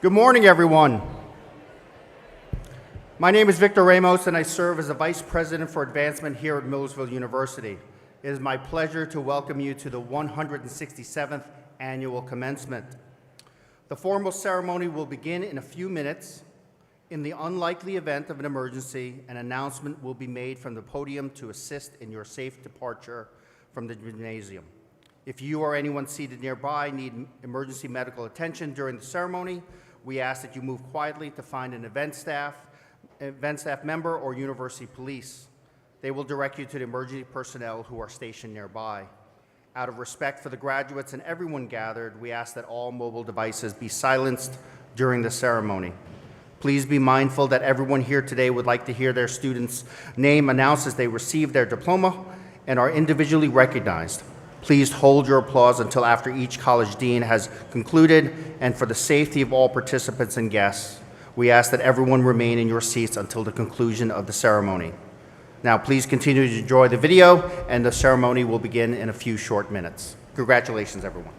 Good morning, everyone. My name is Victor Ramos, and I serve as the Vice President for Advancement here at Millersville University. It is my pleasure to welcome you to the 167th Annual Commencement. The formal ceremony will begin in a few minutes. In the unlikely event of an emergency, an announcement will be made from the podium to assist in your safe departure from the gymnasium. If you or anyone seated nearby need emergency medical attention during the ceremony, we ask that you move quietly to find an event staff member or university police. They will direct you to the emergency personnel who are stationed nearby. Out of respect for the graduates and everyone gathered, we ask that all mobile devices be silenced during the ceremony. Please be mindful that everyone here today would like to hear their student's name announced as they receive their diploma and are individually recognized. Please hold your applause until after each college dean has concluded, and for the safety of all participants and guests, we ask that everyone remain in your seats until the conclusion of the ceremony. Now, please continue to enjoy the video, and the ceremony will begin in a few short minutes. Congratulations, everyone.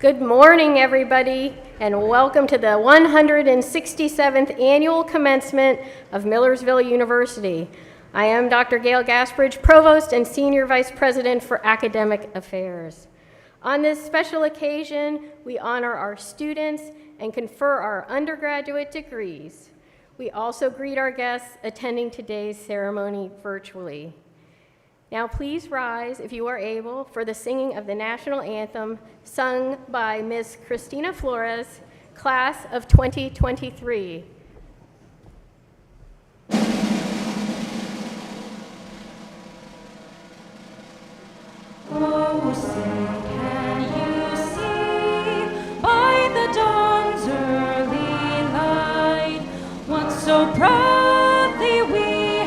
Good morning, everybody, and welcome to the 167th Annual Commencement of Millersville University. I am Dr. Gail Gasbridge, Provost and Senior Vice President for Academic Affairs. On this special occasion, we honor our students and confer our undergraduate degrees. We also greet our guests attending today's ceremony virtually. Now please rise, if you are able, for the singing of the national anthem sung by Ms. Christina Flores, class of 2023. Oh, say, can you see by the dawn's early light what so proudly we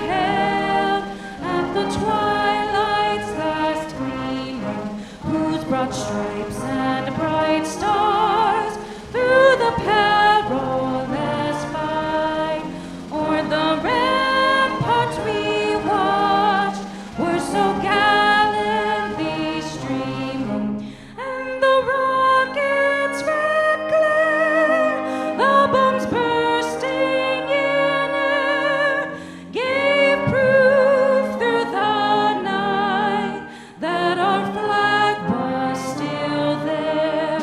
hailed at the twilight's last gleaming, whose broad stripes and bright stars through the perilous fight o'er the ramparts we watched were so gallantly streaming, and the rockets' red glare, the bombs bursting in air, gave proof through the night that our flag was still there.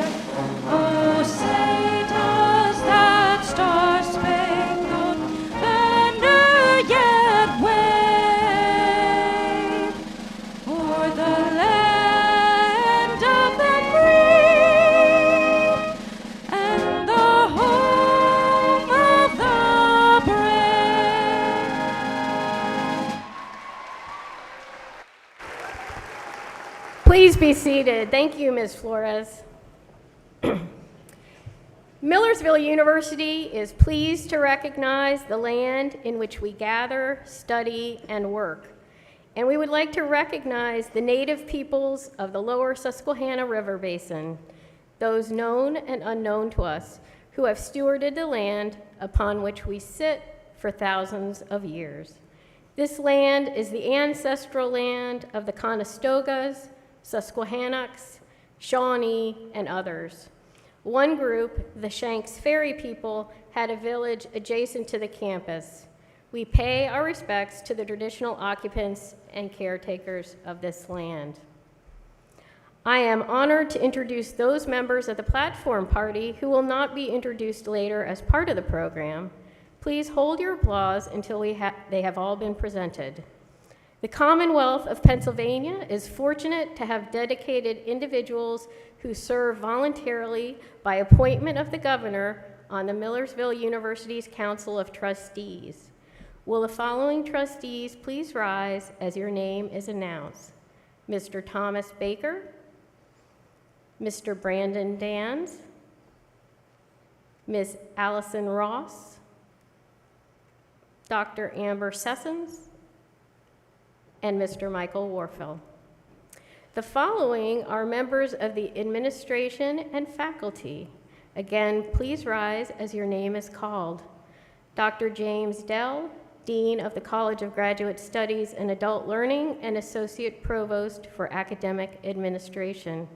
Oh, say does that star-spangled banner yet wave o'er the land of the free and the home of the brave? Please be seated. Thank you, Ms. Flores. Millersville University is pleased to recognize the land in which we gather, study, and work. And we would like to recognize the native peoples of the lower Susquehanna River Basin, those known and unknown to us, who have stewarded the land upon which we sit for thousands of years. This land is the ancestral land of the Conestogas, Susquehannocks, Shawnee, and others. One group, the Shanks Ferry people, had a village adjacent to the campus. We pay our respects to the traditional occupants and caretakers of this land. I am honored to introduce those members of the platform party who will not be introduced later as part of the program. Please hold your applause until they have all been presented. The Commonwealth of Pennsylvania is fortunate to have dedicated individuals who serve voluntarily by appointment of the governor on the Millersville University's Council of Trustees. Will the following trustees please rise as your name is announced? Mr. Thomas Baker, Mr. Brandon Dans, Ms. Allison Ross, Dr. Amber Sessoms, and Mr. Michael Warfill. The following are members of the administration and faculty. Again, please rise as your name is called. Dr. James Dell, Dean of the College of Graduate Studies and Adult Learning and Associate Provost for Academic Administration.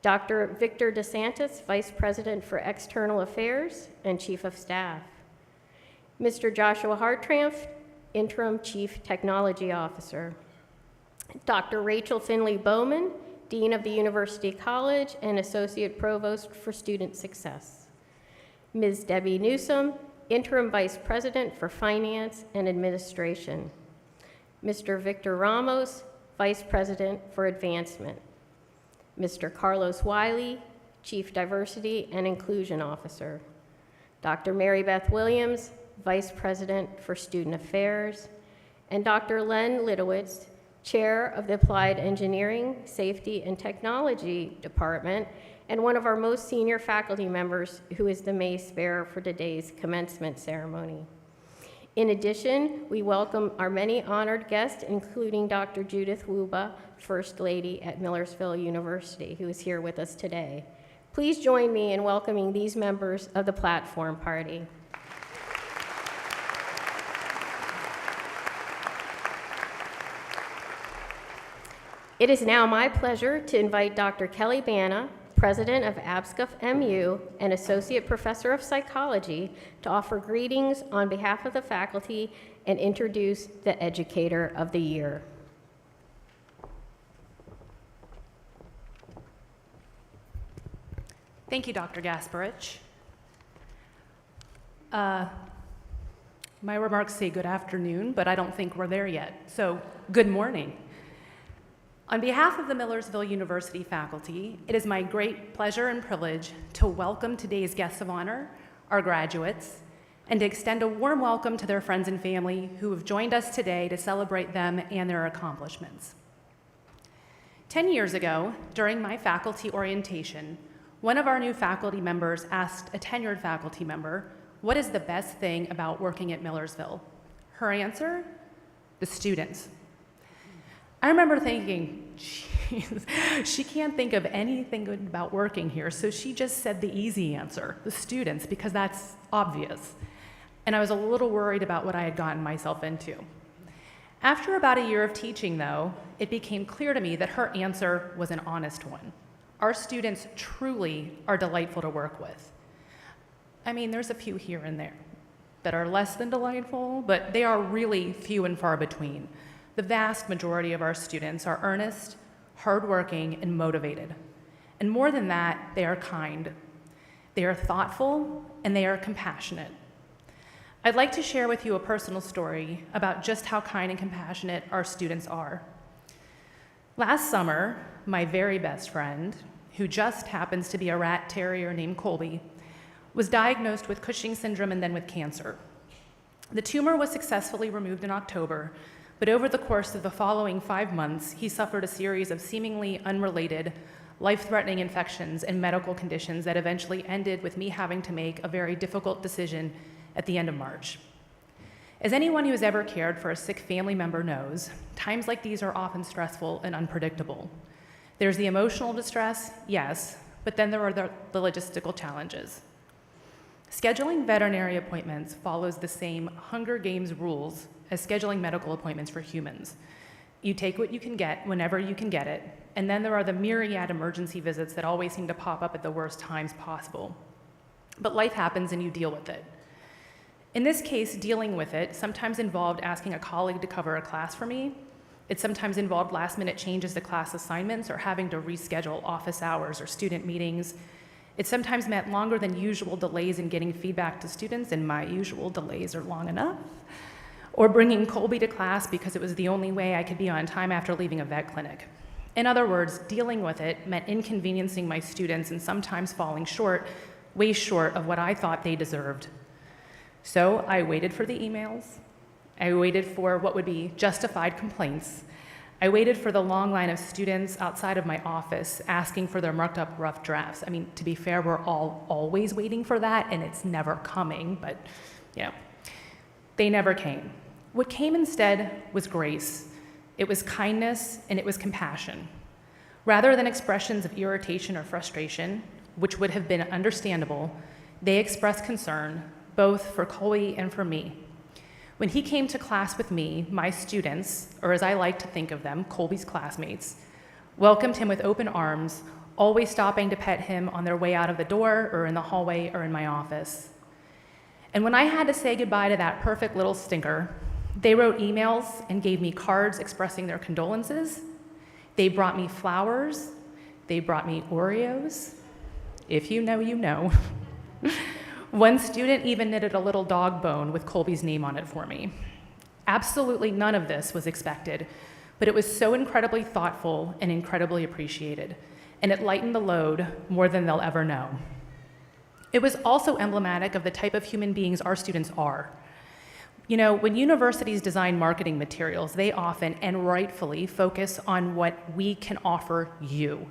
Dr. Victor DeSantis, Vice President for External Affairs and Chief of Staff. Mr. Joshua Hartranft, Interim Chief Technology Officer. Dr. Rachel Finley Bowman, Dean of the University College and Associate Provost for Student Success. Ms. Debbie Newsom, Interim Vice President for Finance and Administration. Mr. Victor Ramos, Vice President for Advancement. Mr. Carlos Wiley, Chief Diversity and Inclusion Officer. Dr. Mary Beth Williams, Vice President for Student Affairs, and Dr. Len Lidowitz, Chair of the Applied Engineering, Safety, and Technology Department, and one of our most senior faculty members who is the mace bearer for today's commencement ceremony. In addition, we welcome our many honored guests, including Dr. Judith Wuba, First Lady at Millersville University, who is here with us today. Please join me in welcoming these members of the platform party. It is now my pleasure to invite Dr. Kelly Bana, President of ABSCUF MU and Associate Professor of Psychology, to offer greetings on behalf of the faculty and introduce the Educator of the Year. Thank you, Dr. Gasparich. My remarks say good afternoon, but I don't think we're there yet. So, good morning. On behalf of the Millersville University faculty, it is my great pleasure and privilege to welcome today's guests of honor, our graduates, and to extend a warm welcome to their friends and family who have joined us today to celebrate them and their accomplishments. 10 years ago, during my faculty orientation, one of our new faculty members asked a tenured faculty member, "What is the best thing about working at Millersville?" Her answer? The students. I remember thinking, geez, she can't think of anything good about working here, so she just said the easy answer, the students, because that's obvious. And I was a little worried about what I had gotten myself into. After about a year of teaching, though, it became clear to me that her answer was an honest one. Our students truly are delightful to work with. I mean, there's a few here and there that are less than delightful, but they are really few and far between. The vast majority of our students are earnest, hardworking, and motivated. And more than that, they are kind. They are thoughtful, and they are compassionate. I'd like to share with you a personal story about just how kind and compassionate our students are. Last summer, my very best friend, who just happens to be a rat terrier named Colby, was diagnosed with Cushing syndrome and then with cancer. The tumor was successfully removed in October, but over the course of the following 5 months, he suffered a series of seemingly unrelated, life-threatening infections and medical conditions that eventually ended with me having to make a very difficult decision at the end of March. As anyone who has ever cared for a sick family member knows, times like these are often stressful and unpredictable. There's the emotional distress, yes, but then there are the logistical challenges. Scheduling veterinary appointments follows the same Hunger Games rules as scheduling medical appointments for humans. You take what you can get whenever you can get it, and then there are the myriad emergency visits that always seem to pop up at the worst times possible. But life happens and you deal with it. In this case, dealing with it sometimes involved asking a colleague to cover a class for me. It sometimes involved last-minute changes to class assignments or having to reschedule office hours or student meetings. It sometimes meant longer than usual delays in getting feedback to students, and my usual delays are long enough. Or bringing Colby to class because it was the only way I could be on time after leaving a vet clinic. In other words, dealing with it meant inconveniencing my students and sometimes falling short, way short of what I thought they deserved. So I waited for the emails. I waited for what would be justified complaints. I waited for the long line of students outside of my office asking for their marked up rough drafts. I mean, to be fair, we're all always waiting for that, and it's never coming, but they never came. What came instead was grace. It was kindness, and it was compassion. Rather than expressions of irritation or frustration, which would have been understandable, they expressed concern, both for Colby and for me. When he came to class with me, my students, or as I like to think of them, Colby's classmates, welcomed him with open arms, always stopping to pet him on their way out of the door or in the hallway or in my office. And when I had to say goodbye to that perfect little stinker, they wrote emails and gave me cards expressing their condolences. They brought me flowers. They brought me Oreos. If you know, you know. One student even knitted a little dog bone with Colby's name on it for me. Absolutely none of this was expected, but it was so incredibly thoughtful and incredibly appreciated, and it lightened the load more than they'll ever know. It was also emblematic of the type of human beings our students are. You know, when universities design marketing materials, they often, and rightfully, focus on what we can offer you.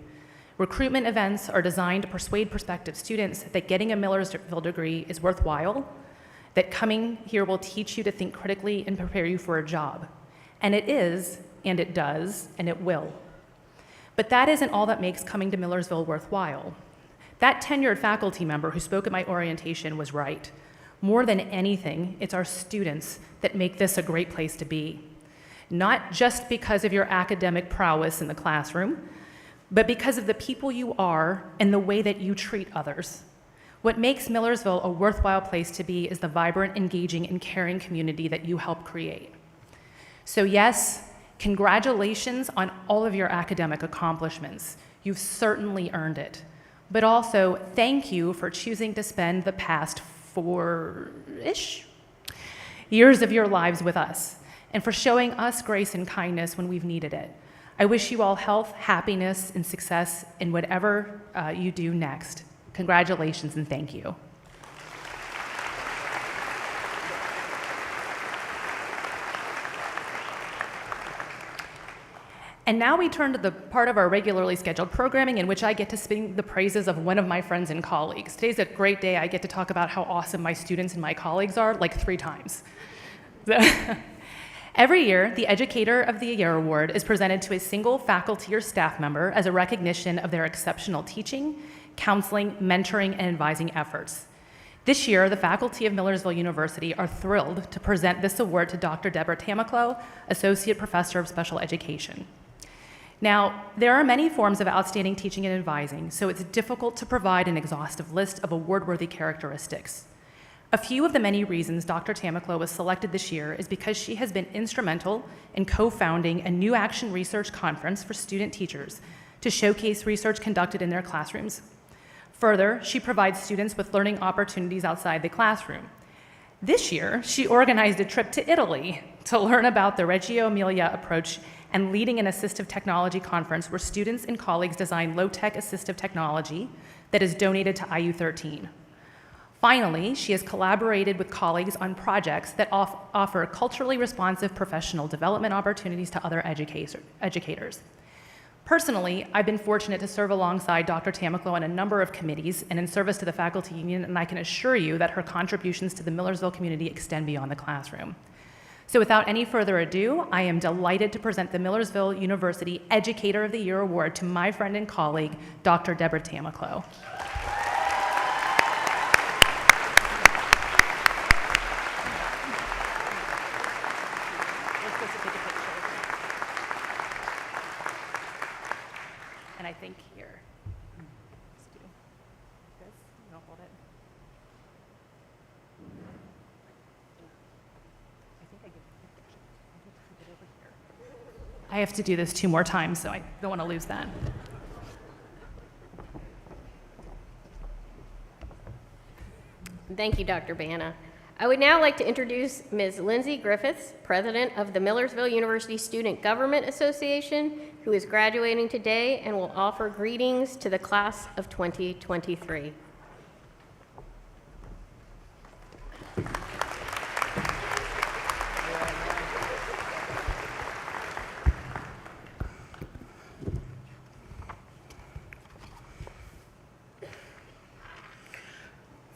Recruitment events are designed to persuade prospective students that getting a Millersville degree is worthwhile, that coming here will teach you to think critically and prepare you for a job. And it is, and it does, and it will. But that isn't all that makes coming to Millersville worthwhile. That tenured faculty member who spoke at my orientation was right. More than anything, it's our students that make this a great place to be. Not just because of your academic prowess in the classroom, but because of the people you are and the way that you treat others. What makes Millersville a worthwhile place to be is the vibrant, engaging, and caring community that you help create. So yes, congratulations on all of your academic accomplishments. You've certainly earned it. But also, thank you for choosing to spend the past 4-ish years of your lives with us, and for showing us grace and kindness when we've needed it. I wish you all health, happiness, and success in whatever you do next. Congratulations and thank you. And now we turn to the part of our regularly scheduled programming in which I get to sing the praises of one of my friends and colleagues. Today's a great day. I get to talk about how awesome my students and my colleagues are, like 3 times. Every year, the Educator of the Year Award is presented to a single faculty or staff member as a recognition of their exceptional teaching, counseling, mentoring, and advising efforts. This year, the faculty of Millersville University are thrilled to present this award to Dr. Deborah Tamaclo, Associate Professor of Special Education. Now, there are many forms of outstanding teaching and advising, so it's difficult to provide an exhaustive list of award-worthy characteristics. A few of the many reasons Dr. Tamaclo was selected this year is because she has been instrumental in co-founding a New Action Research Conference for student teachers to showcase research conducted in their classrooms. Further, she provides students with learning opportunities outside the classroom. This year, she organized a trip to Italy to learn about the Reggio Emilia approach and leading an assistive technology conference where students and colleagues design low-tech assistive technology that is donated to IU13. Finally, she has collaborated with colleagues on projects that offer culturally responsive professional development opportunities to other educators. Personally, I've been fortunate to serve alongside Dr. Tamaclo on a number of committees and in service to the faculty union, and I can assure you that her contributions to the Millersville community extend beyond the classroom. So without any further ado, I am delighted to present the Millersville University Educator of the Year Award to my friend and colleague, Dr. Deborah Tamaclo. And I think here, let's do this. You don't hold it. I have to do this 2 more times, so I don't want to lose that. Thank you, Dr. Bana. I would now like to introduce Ms. Lindsay Griffiths, President of the Millersville University Student Government Association, who is graduating today and will offer greetings to the class of 2023.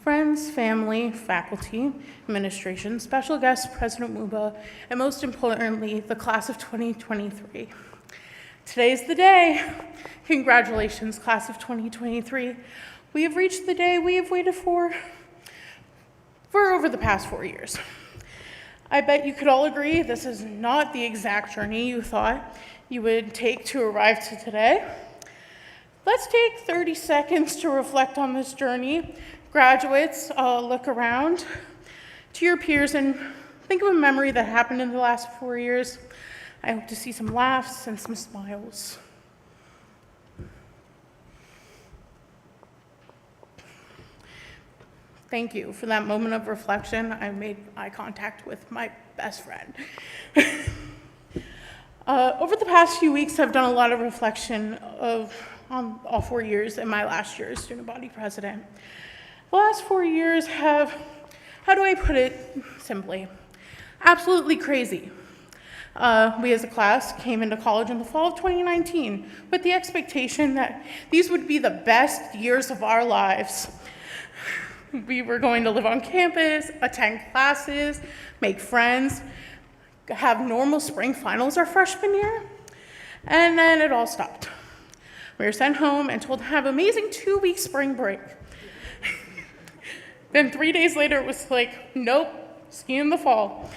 Friends, family, faculty, administration, special guest President Muba, and most importantly, the class of 2023. Today's the day. Congratulations, class of 2023. We have reached the day we have waited for over the past 4 years. I bet you could all agree this is not the exact journey you thought you would take to arrive to today. Let's take 30 seconds to reflect on this journey. Graduates, look around to your peers and think of a memory that happened in the last 4 years. I hope to see some laughs and some smiles. Thank you for that moment of reflection. I made eye contact with my best friend. Over the past few weeks, I've done a lot of reflection on all 4 years and my last year as student body president. The last 4 years have, how do I put it simply, absolutely crazy. We as a class came into college in the fall of 2019 with the expectation that these would be the best years of our lives. We were going to live on campus, attend classes, make friends, have normal spring finals our freshman year, and then it all stopped. We were sent home and told to have an amazing 2-week spring break. Then 3 days later, it was like, nope, see you in the fall.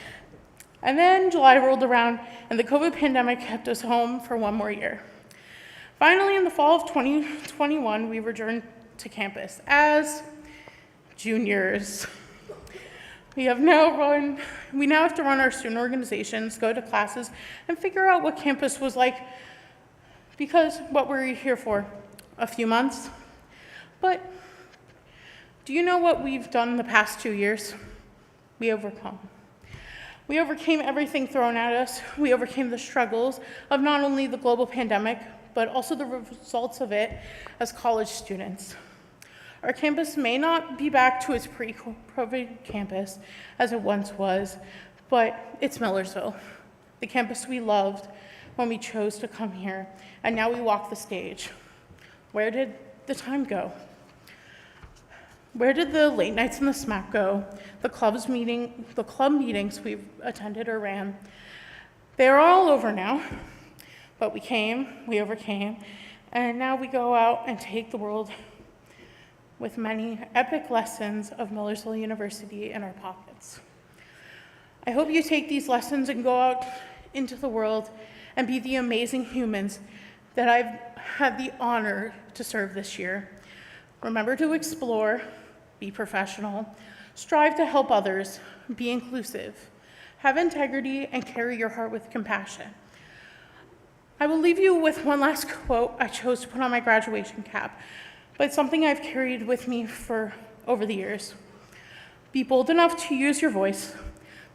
And then July rolled around, and the COVID pandemic kept us home for 1 more year. Finally, in the fall of 2021, we returned to campus as juniors. We now have to run our student organizations, go to classes, and figure out what campus was like, because what we're here for, a few months. But do you know what we've done in the past 2 years? We overcome. We overcame everything thrown at us. We overcame the struggles of not only the global pandemic, but also the results of it as college students. Our campus may not be back to its pre-COVID campus as it once was, but it's Millersville, the campus we loved when we chose to come here, and now we walk the stage. Where did the time go? Where did the late nights in the smack go? The club meetings we've attended or ran? They're all over now, but we came, we overcame, and now we go out and take the world with many epic lessons of Millersville University in our pockets. I hope you take these lessons and go out into the world and be the amazing humans that I've had the honor to serve this year. Remember to explore, be professional, strive to help others, be inclusive, have integrity, and carry your heart with compassion. I will leave you with one last quote I chose to put on my graduation cap, but it's something I've carried with me for over the years. Be bold enough to use your voice,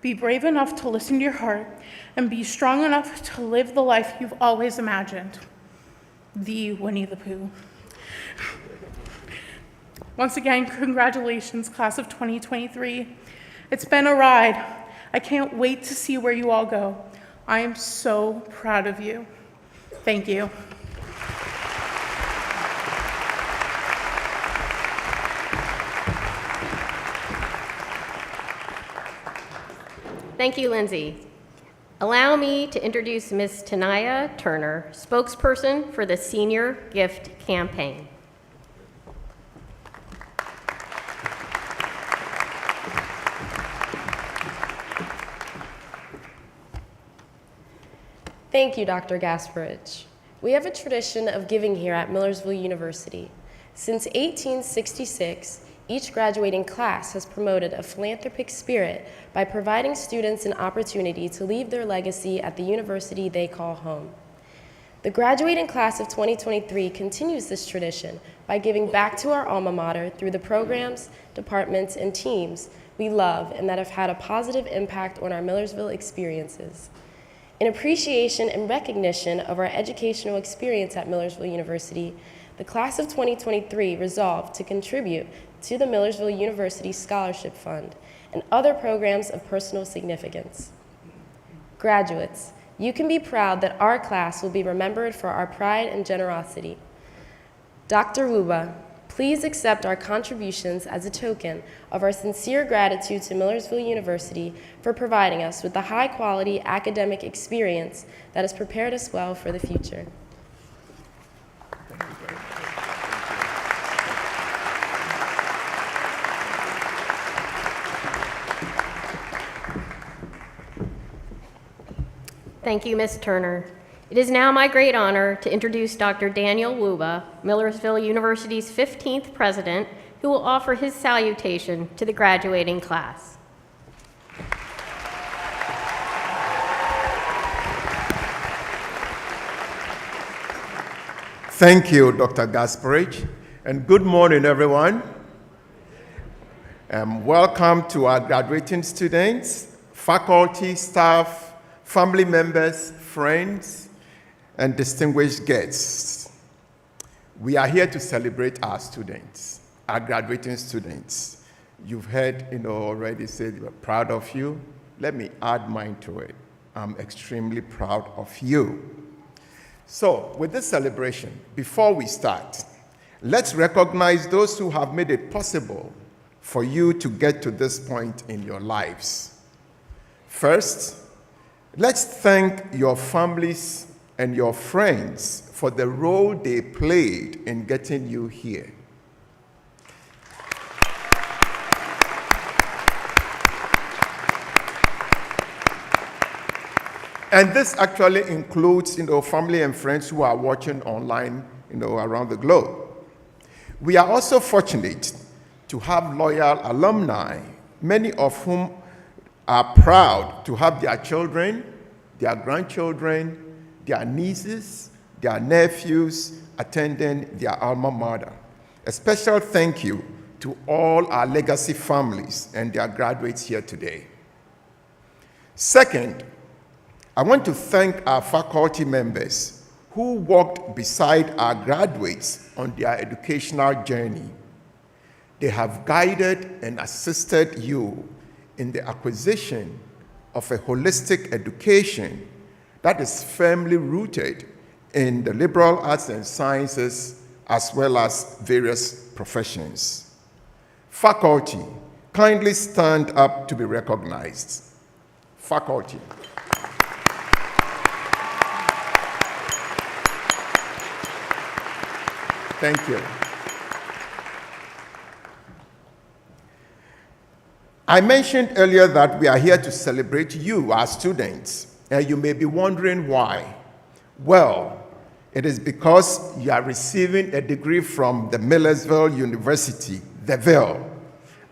be brave enough to listen to your heart, and be strong enough to live the life you've always imagined. The Winnie the Pooh. Once again, congratulations, class of 2023. It's been a ride. I can't wait to see where you all go. I am so proud of you. Thank you. Thank you, Lindsay. Allow me to introduce Ms. Tanaya Turner, spokesperson for the Senior Gift Campaign. Thank you, Dr. Gasparich. We have a tradition of giving here at Millersville University. Since 1866, each graduating class has promoted a philanthropic spirit by providing students an opportunity to leave their legacy at the university they call home. The graduating class of 2023 continues this tradition by giving back to our alma mater through the programs, departments, and teams we love and that have had a positive impact on our Millersville experiences. In appreciation and recognition of our educational experience at Millersville University, the class of 2023 resolved to contribute to the Millersville University Scholarship Fund and other programs of personal significance. Graduates, you can be proud that our class will be remembered for our pride and generosity. Dr. Wuba, please accept our contributions as a token of our sincere gratitude to Millersville University for providing us with the high-quality academic experience that has prepared us well for the future. Thank you, Ms. Turner. It is now my great honor to introduce Dr. Daniel Wuba, Millersville University's 15th president, who will offer his salutation to the graduating class. Thank you, Dr. Gasparich, and good morning, everyone. Welcome to our graduating students, faculty, staff, family members, friends, and distinguished guests. We are here to celebrate our students, our graduating students. You've heard, already said we're proud of you. Let me add mine to it. I'm extremely proud of you. So, with this celebration, before we start, let's recognize those who have made it possible for you to get to this point in your lives. First, let's thank your families and your friends for the role they played in getting you here. And this actually includes, family and friends who are watching online, around the globe. We are also fortunate to have loyal alumni, many of whom are proud to have their children, their grandchildren, their nieces, their nephews attending their alma mater. A special thank you to all our legacy families and their graduates here today. Second, I want to thank our faculty members who walked beside our graduates on their educational journey. They have guided and assisted you in the acquisition of a holistic education that is firmly rooted in the liberal arts and sciences as well as various professions. Faculty, kindly stand up to be recognized. Faculty. Thank you. I mentioned earlier that we are here to celebrate you, our students, and you may be wondering why. Well, it is because you are receiving a degree from the Millersville University, the Ville,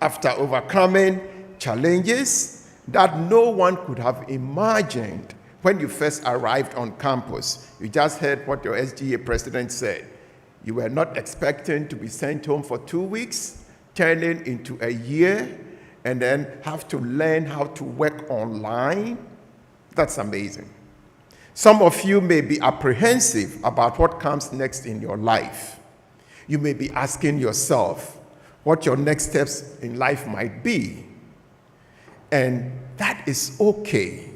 after overcoming challenges that no one could have imagined when you first arrived on campus. You just heard what your SGA president said. You were not expecting to be sent home for 2 weeks, turning into a year, and then have to learn how to work online. That's amazing. Some of you may be apprehensive about what comes next in your life. You may be asking yourself what your next steps in life might be. And that is okay,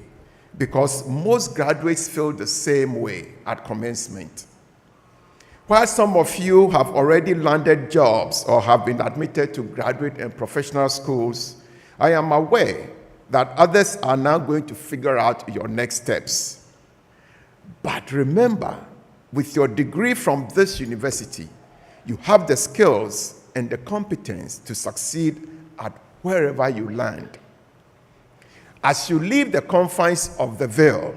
because most graduates feel the same way at commencement. While some of you have already landed jobs or have been admitted to graduate and professional schools, I am aware that others are now going to figure out your next steps. But remember, with your degree from this university, you have the skills and the competence to succeed at wherever you land. As you leave the confines of the Ville,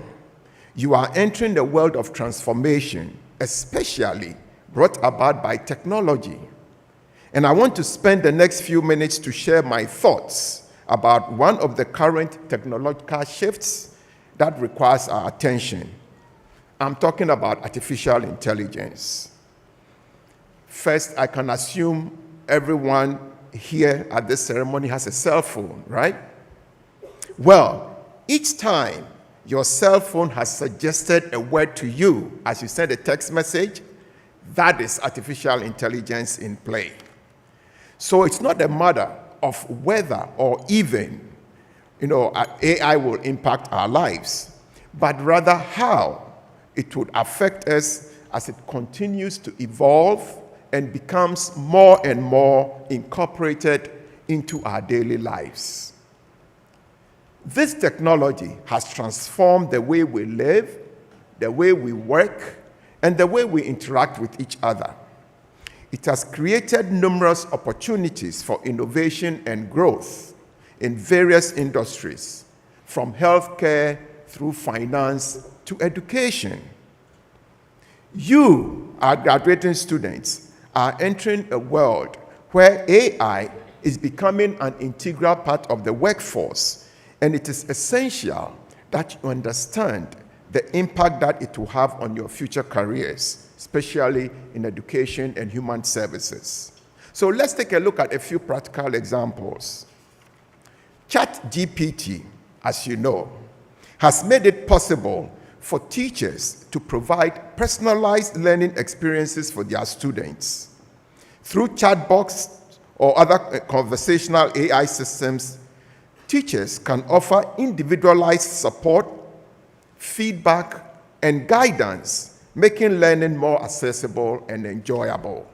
you are entering the world of transformation, especially brought about by technology. And I want to spend the next few minutes to share my thoughts about one of the current technological shifts that requires our attention. I'm talking about artificial intelligence. First, I can assume everyone here at this ceremony has a cell phone, right? Well, each time your cell phone has suggested a word to you as you send a text message, that is artificial intelligence in play. So it's not a matter of whether or even, AI will impact our lives, but rather how it would affect us as it continues to evolve and becomes more and more incorporated into our daily lives. This technology has transformed the way we live, the way we work, and the way we interact with each other. It has created numerous opportunities for innovation and growth in various industries, from healthcare through finance to education. You, our graduating students, are entering a world where AI is becoming an integral part of the workforce, and it is essential that you understand the impact that it will have on your future careers, especially in education and human services. So let's take a look at a few practical examples. ChatGPT, as you know, has made it possible for teachers to provide personalized learning experiences for their students. Through chatbots or other conversational AI systems, teachers can offer individualized support, feedback, and guidance, making learning more accessible and enjoyable.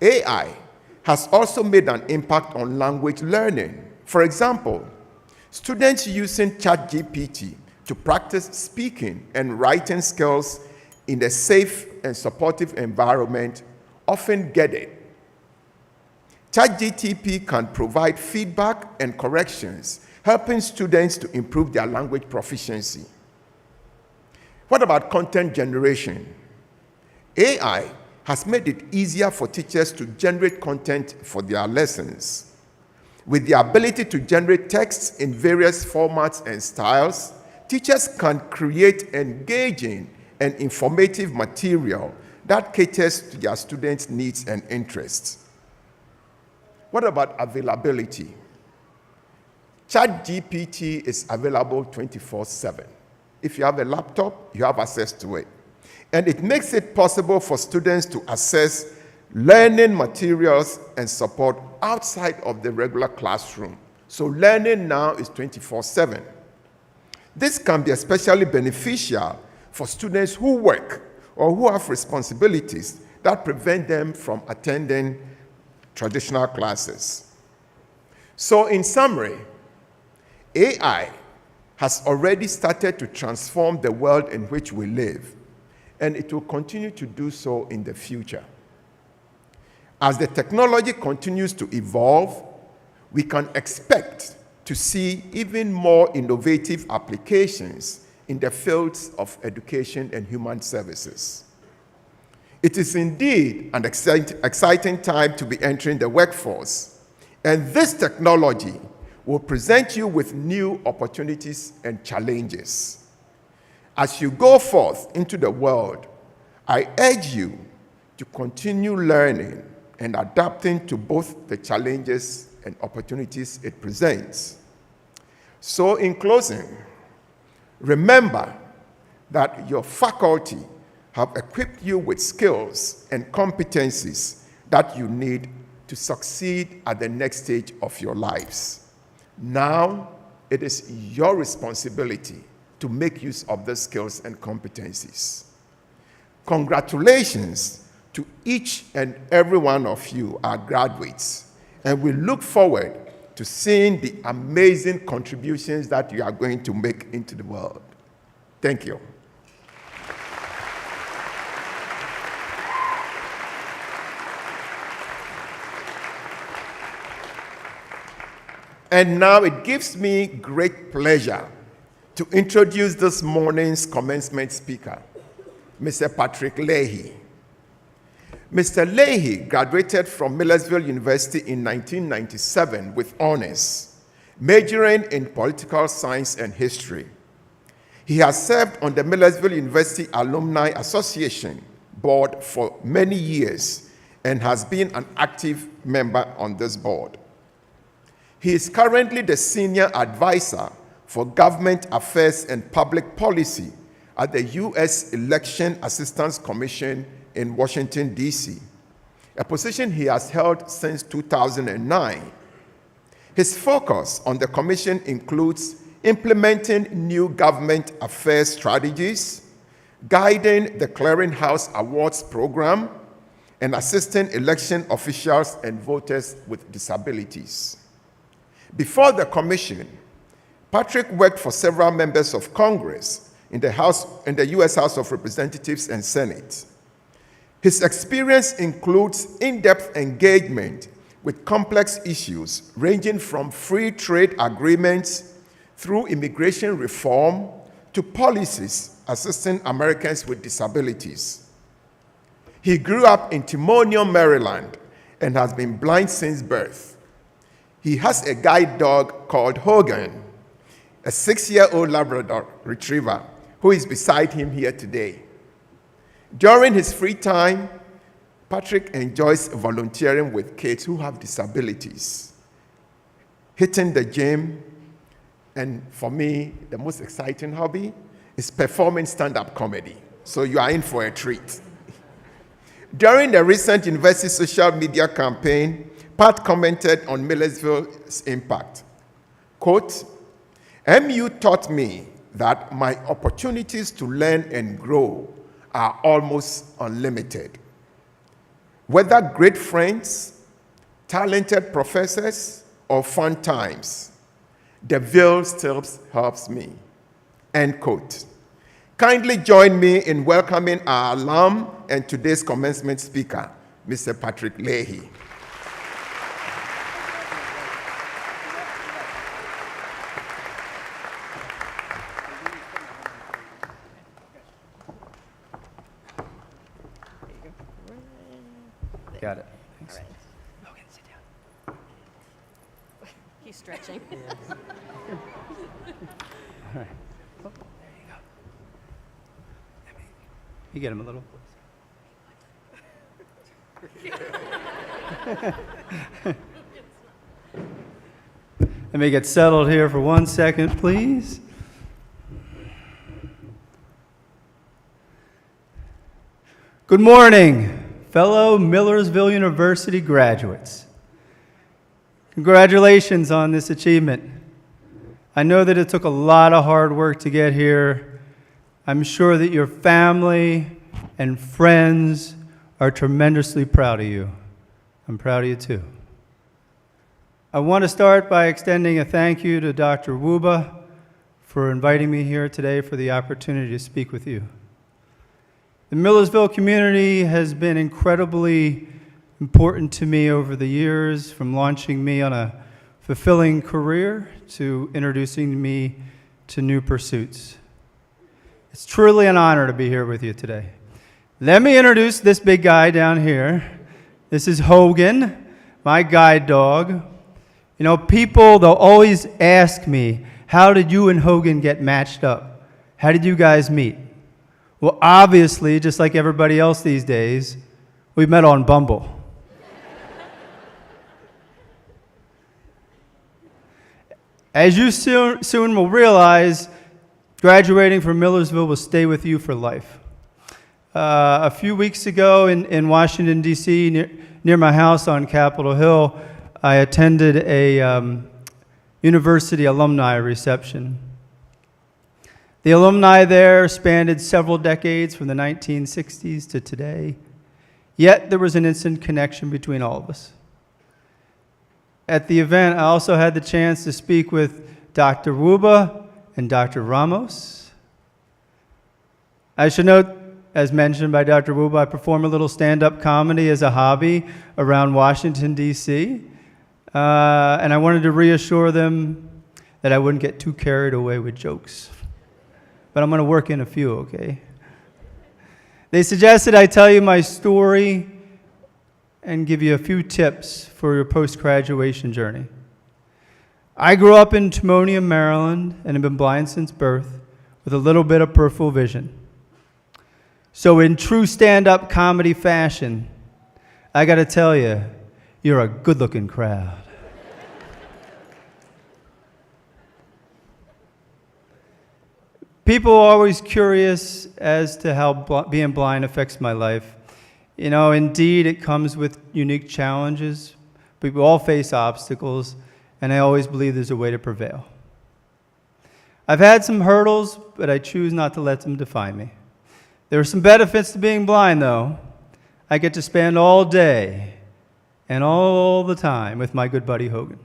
AI has also made an impact on language learning. For example, students using ChatGPT to practice speaking and writing skills in a safe and supportive environment often get it. ChatGPT can provide feedback and corrections, helping students to improve their language proficiency. What about content generation? AI has made it easier for teachers to generate content for their lessons. With the ability to generate texts in various formats and styles, teachers can create engaging and informative material that caters to their students' needs and interests. What about availability? ChatGPT is available 24/7. If you have a laptop, you have access to it. And it makes it possible for students to access learning materials and support outside of the regular classroom. So learning now is 24/7. This can be especially beneficial for students who work or who have responsibilities that prevent them from attending traditional classes. So in summary, AI has already started to transform the world in which we live, and it will continue to do so in the future. As the technology continues to evolve, we can expect to see even more innovative applications in the fields of education and human services. It is indeed an exciting time to be entering the workforce, and this technology will present you with new opportunities and challenges. As you go forth into the world, I urge you to continue learning and adapting to both the challenges and opportunities it presents. So in closing, remember that your faculty have equipped you with skills and competencies that you need to succeed at the next stage of your lives. Now, it is your responsibility to make use of these skills and competencies. Congratulations to each and every one of you, our graduates, and we look forward to seeing the amazing contributions that you are going to make into the world. Thank you. And now it gives me great pleasure to introduce this morning's commencement speaker, Mr. Patrick Leahy. Mr. Leahy graduated from Millersville University in 1997 with honors, majoring in political science and history. He has served on the Millersville University Alumni Association board for many years and has been an active member on this board. He is currently the Senior Advisor for Government Affairs and Public Policy at the U.S. Election Assistance Commission in Washington, D.C., a position he has held since 2009. His focus on the commission includes implementing new government affairs strategies, guiding the Clearinghouse Awards program, and assisting election officials and voters with disabilities. Before the commission, Patrick worked for several members of Congress in the U.S. House of Representatives and Senate. His experience includes in-depth engagement with complex issues ranging from free trade agreements through immigration reform to policies assisting Americans with disabilities. He grew up in Timonium, Maryland, and has been blind since birth. He has a guide dog called Hogan, a 6-year-old Labrador retriever who is beside him here today. During his free time, Patrick enjoys volunteering with kids who have disabilities, hitting the gym, and for me, the most exciting hobby is performing stand-up comedy. So you are in for a treat. During the recent university social media campaign, Pat commented on Millersville's impact. Quote, "MU taught me that my opportunities to learn and grow are almost unlimited. Whether great friends, talented professors, or fun times, the Ville still helps me." End quote. Kindly join me in welcoming our alum and today's commencement speaker, Mr. Patrick Leahy. Got it. Thanks. Logan, sit down. He's stretching. All right. Oh, there you go. You get him a little. Let me get settled here for 1 second, please. Good morning, fellow Millersville University graduates. Congratulations on this achievement. I know that it took a lot of hard work to get here. I'm sure that your family and friends are tremendously proud of you. I'm proud of you too. I want to start by extending a thank you to Dr. Wuba for inviting me here today for the opportunity to speak with you. The Millersville community has been incredibly important to me over the years, from launching me on a fulfilling career to introducing me to new pursuits. It's truly an honor to be here with you today. Let me introduce this big guy down here. This is Hogan, my guide dog. You know, people, they'll always ask me, how did you and Hogan get matched up? How did you guys meet? Well, obviously, just like everybody else these days, we met on Bumble. As you soon will realize, graduating from Millersville will stay with you for life. A few weeks ago in Washington, D.C., near my house on Capitol Hill, I attended a university alumni reception. The alumni there spanned several decades from the 1960s to today, yet there was an instant connection between all of us. At the event, I also had the chance to speak with Dr. Wuba and Dr. Ramos. I should note, as mentioned by Dr. Wuba, I perform a little stand-up comedy as a hobby around Washington, D.C., and I wanted to reassure them that I wouldn't get too carried away with jokes. But I'm going to work in a few, okay? They suggested I tell you my story and give you a few tips for your post-graduation journey. I grew up in Timonium, Maryland, and have been blind since birth with a little bit of peripheral vision. So in true stand-up comedy fashion, I got to tell you, you're a good-looking crowd. People are always curious as to how being blind affects my life. You know, indeed, it comes with unique challenges, but we all face obstacles, and I always believe there's a way to prevail. I've had some hurdles, but I choose not to let them define me. There are some benefits to being blind, though. I get to spend all day and all the time with my good buddy Hogan.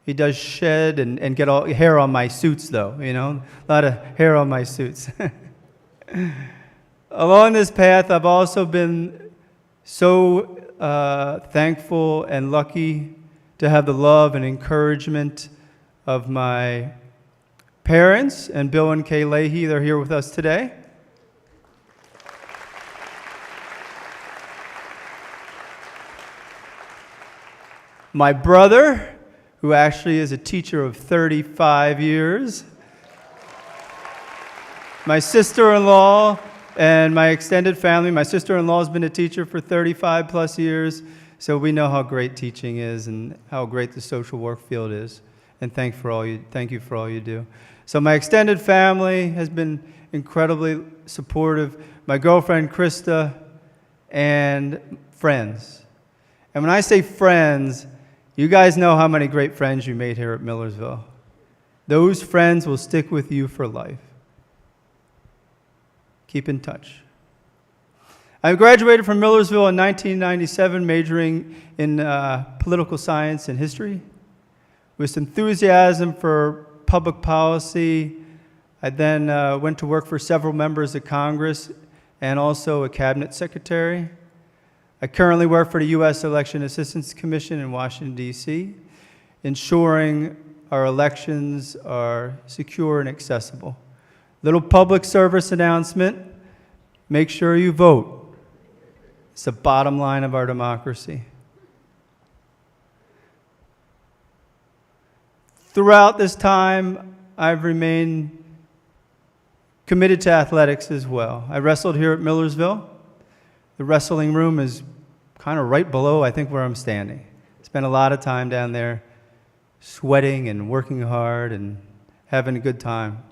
He does shed and get all hair on my suits, though, you know, a lot of hair on my suits. Along this path, I've also been so thankful and lucky to have the love and encouragement of my parents and Bill and Kay Leahy. They're here with us today. My brother, who actually is a teacher of 35 years. My sister-in-law and my extended family. My sister-in-law has been a teacher for 35 plus years, so we know how great teaching is and how great the social work field is. And thank you for all you do. So my extended family has been incredibly supportive. My girlfriend, Krista, and friends. And when I say friends, you guys know how many great friends you made here at Millersville. Those friends will stick with you for life. Keep in touch. I graduated from Millersville in 1997, majoring in political science and history. With enthusiasm for public policy, I then went to work for several members of Congress and also a cabinet secretary. I currently work for the U.S. Election Assistance Commission in Washington, D.C., ensuring our elections are secure and accessible. Little public service announcement, make sure you vote. It's the bottom line of our democracy. Throughout this time, I've remained committed to athletics as well. I wrestled here at Millersville. The wrestling room is kind of right below, I think, where I'm standing. Spent a lot of time down there sweating and working hard and having a good time.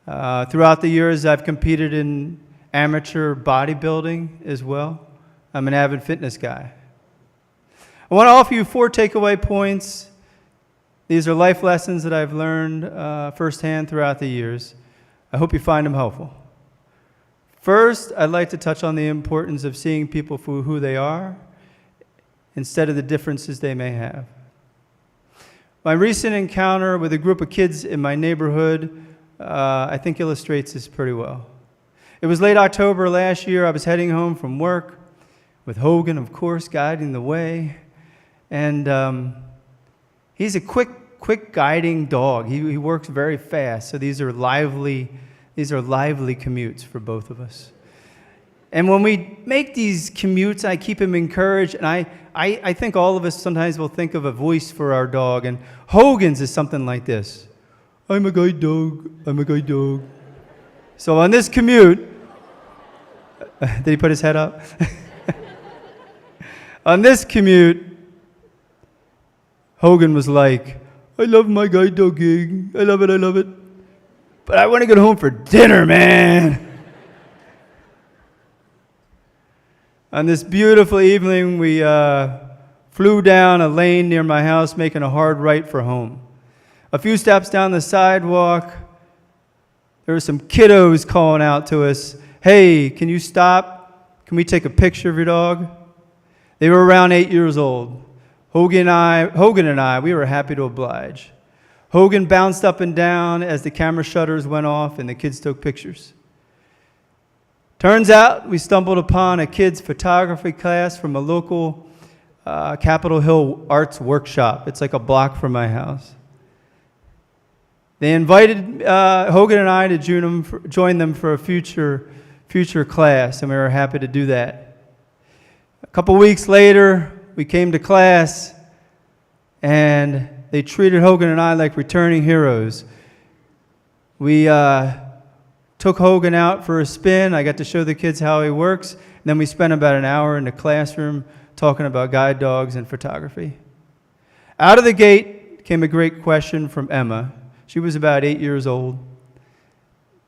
Throughout the years, I've competed in amateur bodybuilding as well. I'm an avid fitness guy. I want to offer you 4 takeaway points. These are life lessons that I've learned firsthand throughout the years. I hope you find them helpful. First, I'd like to touch on the importance of seeing people for who they are instead of the differences they may have. My recent encounter with a group of kids in my neighborhood, I think illustrates this pretty well. It was late October last year. I was heading home from work with Hogan, of course, guiding the way. And he's a quick guiding dog. He works very fast, so these are lively commutes for both of us. And when we make these commutes, I keep him encouraged, and I think all of us sometimes will think of a voice for our dog, and Hogan's is something like this. I'm a guide dog, I'm a guide dog. So on this commute, did he put his head up? On this commute, Hogan was like, I love my guide dog gig. I love it. But I want to get home for dinner, man. On this beautiful evening, we flew down a lane near my house, making a hard right for home. A few steps down the sidewalk, there were some kiddos calling out to us, hey, can you stop? Can we take a picture of your dog? They were around 8 years old. Hogan and I, we were happy to oblige. Hogan bounced up and down as the camera shutters went off and the kids took pictures. Turns out we stumbled upon a kids' photography class from a local Capitol Hill arts workshop. It's like a block from my house. They invited Hogan and I to join them for a future class, and we were happy to do that. A couple weeks later, we came to class, and they treated Hogan and I like returning heroes. We took Hogan out for a spin. I got to show the kids how he works. And then we spent about an hour in the classroom talking about guide dogs and photography. Out of the gate came a great question from Emma. She was about 8 years old.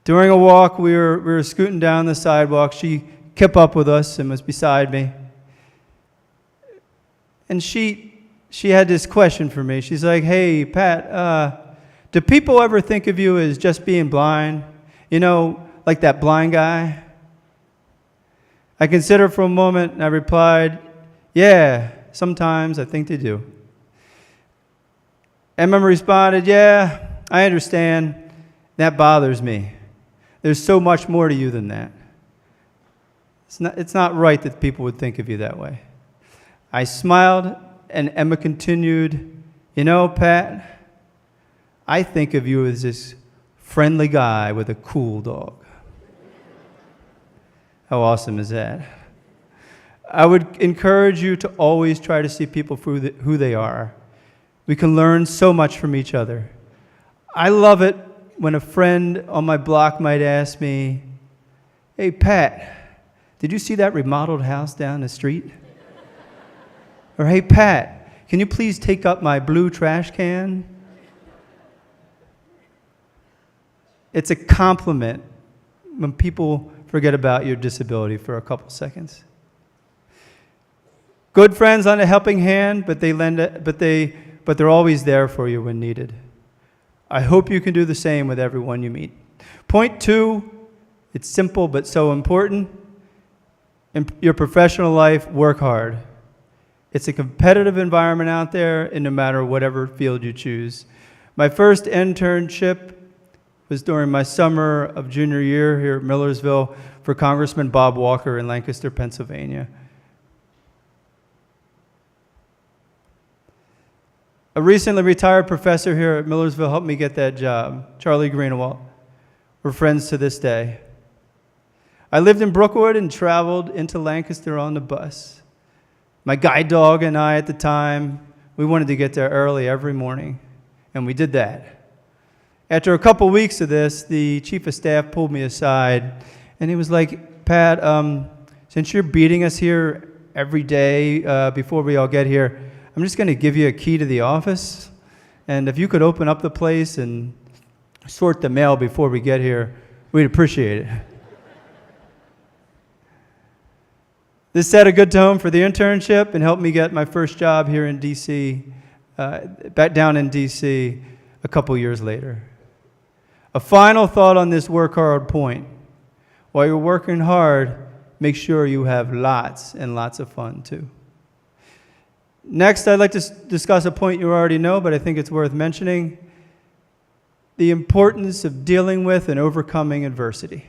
During a walk, we were scooting down the sidewalk. She kept up with us and was beside me. And she had this question for me. She's like, hey, Pat, do people ever think of you as just being blind? You know, like that blind guy? I considered for a moment, and I replied, yeah, sometimes I think they do. Emma responded, yeah, I understand. That bothers me. There's so much more to you than that. It's not right that people would think of you that way. I smiled, and Emma continued, you know, Pat, I think of you as this friendly guy with a cool dog. How awesome is that? I would encourage you to always try to see people for who they are. We can learn so much from each other. I love it when a friend on my block might ask me, hey, Pat, did you see that remodeled house down the street? Or, hey, Pat, can you please take up my blue trash can? It's a compliment when people forget about your disability for a couple seconds. Good friends lend a helping hand, but they're always there for you when needed. I hope you can do the same with everyone you meet. Point 2, it's simple but so important. In your professional life, work hard. It's a competitive environment out there, and no matter whatever field you choose. My first internship was during my summer of junior year here at Millersville for Congressman Bob Walker in Lancaster, Pennsylvania. A recently retired professor here at Millersville helped me get that job, Charlie Greenewalt. We're friends to this day. I lived in Brookwood and traveled into Lancaster on the bus. My guide dog and I at the time, we wanted to get there early every morning, and we did that. After a couple weeks of this, the chief of staff pulled me aside, and he was like, Pat, since you're beating us here every day before we all get here, I'm just going to give you a key to the office, and if you could open up the place and sort the mail before we get here, we'd appreciate it. This set a good tone for the internship and helped me get my first job here in D.C., back down in D.C. a couple years later. A final thought on this work hard point. While you're working hard, make sure you have lots and lots of fun too. Next, I'd like to discuss a point you already know, but I think it's worth mentioning: the importance of dealing with and overcoming adversity.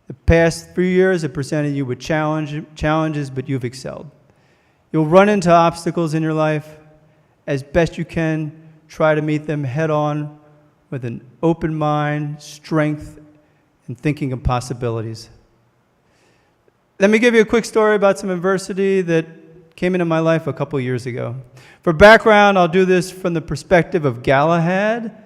The past few years have presented you with challenges, but you've excelled. You'll run into obstacles in your life. As best you can, try to meet them head on with an open mind, strength, and thinking of possibilities. Let me give you a quick story about some adversity that came into my life a couple years ago. For background, I'll do this from the perspective of Galahad.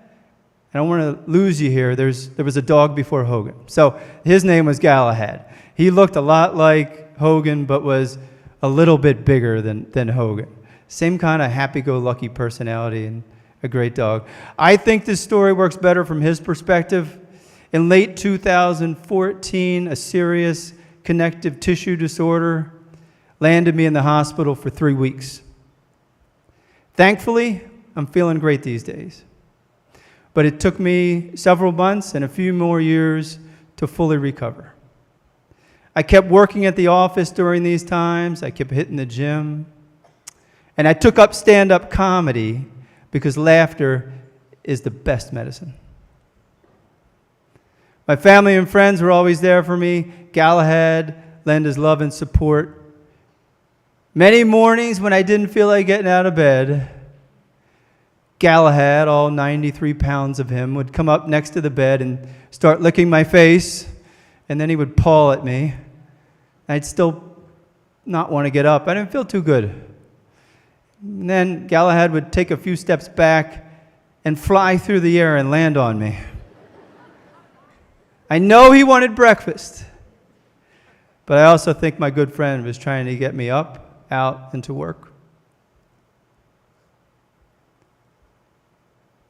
I don't want to lose you here. There was a dog before Hogan. So his name was Galahad. He looked a lot like Hogan, but was a little bit bigger than Hogan. Same kind of happy-go-lucky personality and a great dog. I think this story works better from his perspective. In late 2014, a serious connective tissue disorder landed me in the hospital for 3 weeks. Thankfully, I'm feeling great these days. But it took me several months and a few more years to fully recover. I kept working at the office during these times. I kept hitting the gym. And I took up stand-up comedy because laughter is the best medicine. My family and friends were always there for me. Galahad lent his love and support. Many mornings when I didn't feel like getting out of bed, Galahad, all 93 pounds of him, would come up next to the bed and start licking my face, and then he would paw at me. I'd still not want to get up. I didn't feel too good. And then Galahad would take a few steps back and fly through the air and land on me. I know he wanted breakfast, but I also think my good friend was trying to get me up, out, and to work.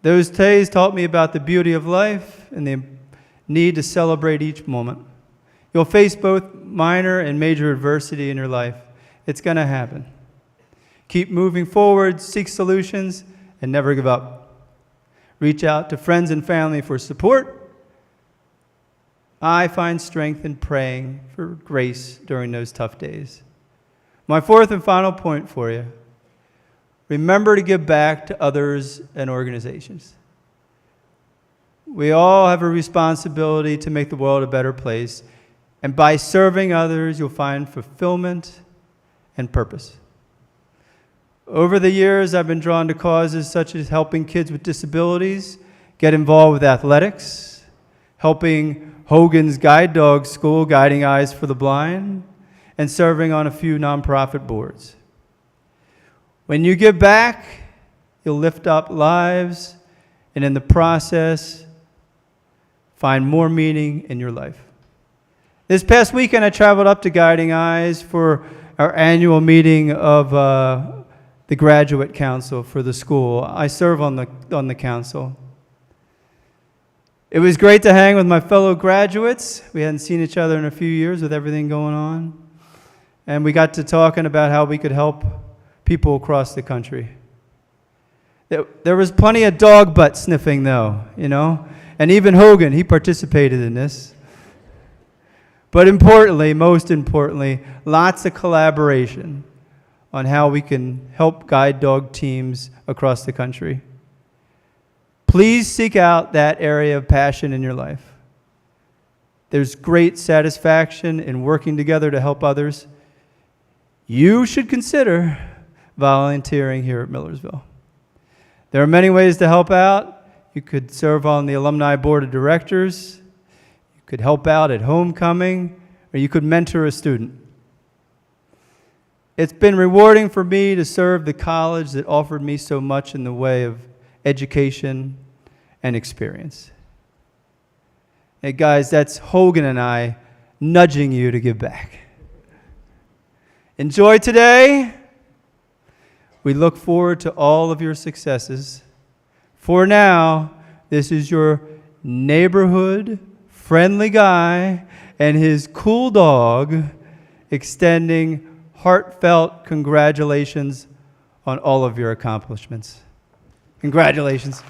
Those days taught me about the beauty of life and the need to celebrate each moment. You'll face both minor and major adversity in your life. It's going to happen. Keep moving forward, seek solutions, and never give up. Reach out to friends and family for support. I find strength in praying for grace during those tough days. My fourth and final point for you: remember to give back to others and organizations. We all have a responsibility to make the world a better place, and by serving others, you'll find fulfillment and purpose. Over the years, I've been drawn to causes such as helping kids with disabilities get involved with athletics, helping Hogan's Guide Dog School, Guiding Eyes for the Blind, and serving on a few nonprofit boards. When you give back, you'll lift up lives, and in the process, find more meaning in your life. This past weekend, I traveled up to Guiding Eyes for our annual meeting of the graduate council for the school. I serve on the council. It was great to hang with my fellow graduates. We hadn't seen each other in a few years with everything going on. And we got to talking about how we could help people across the country. There was plenty of dog butt sniffing, though, you know. And even Hogan, he participated in this. But importantly, most importantly, lots of collaboration on how we can help guide dog teams across the country. Please seek out that area of passion in your life. There's great satisfaction in working together to help others. You should consider volunteering here at Millersville. There are many ways to help out. You could serve on the Alumni Board of Directors. You could help out at homecoming, or you could mentor a student. It's been rewarding for me to serve the college that offered me so much in the way of education and experience. Hey guys, that's Hogan and I nudging you to give back. Enjoy today. We look forward to all of your successes. For now, this is your neighborhood friendly guy and his cool dog extending heartfelt congratulations on all of your accomplishments. Congratulations.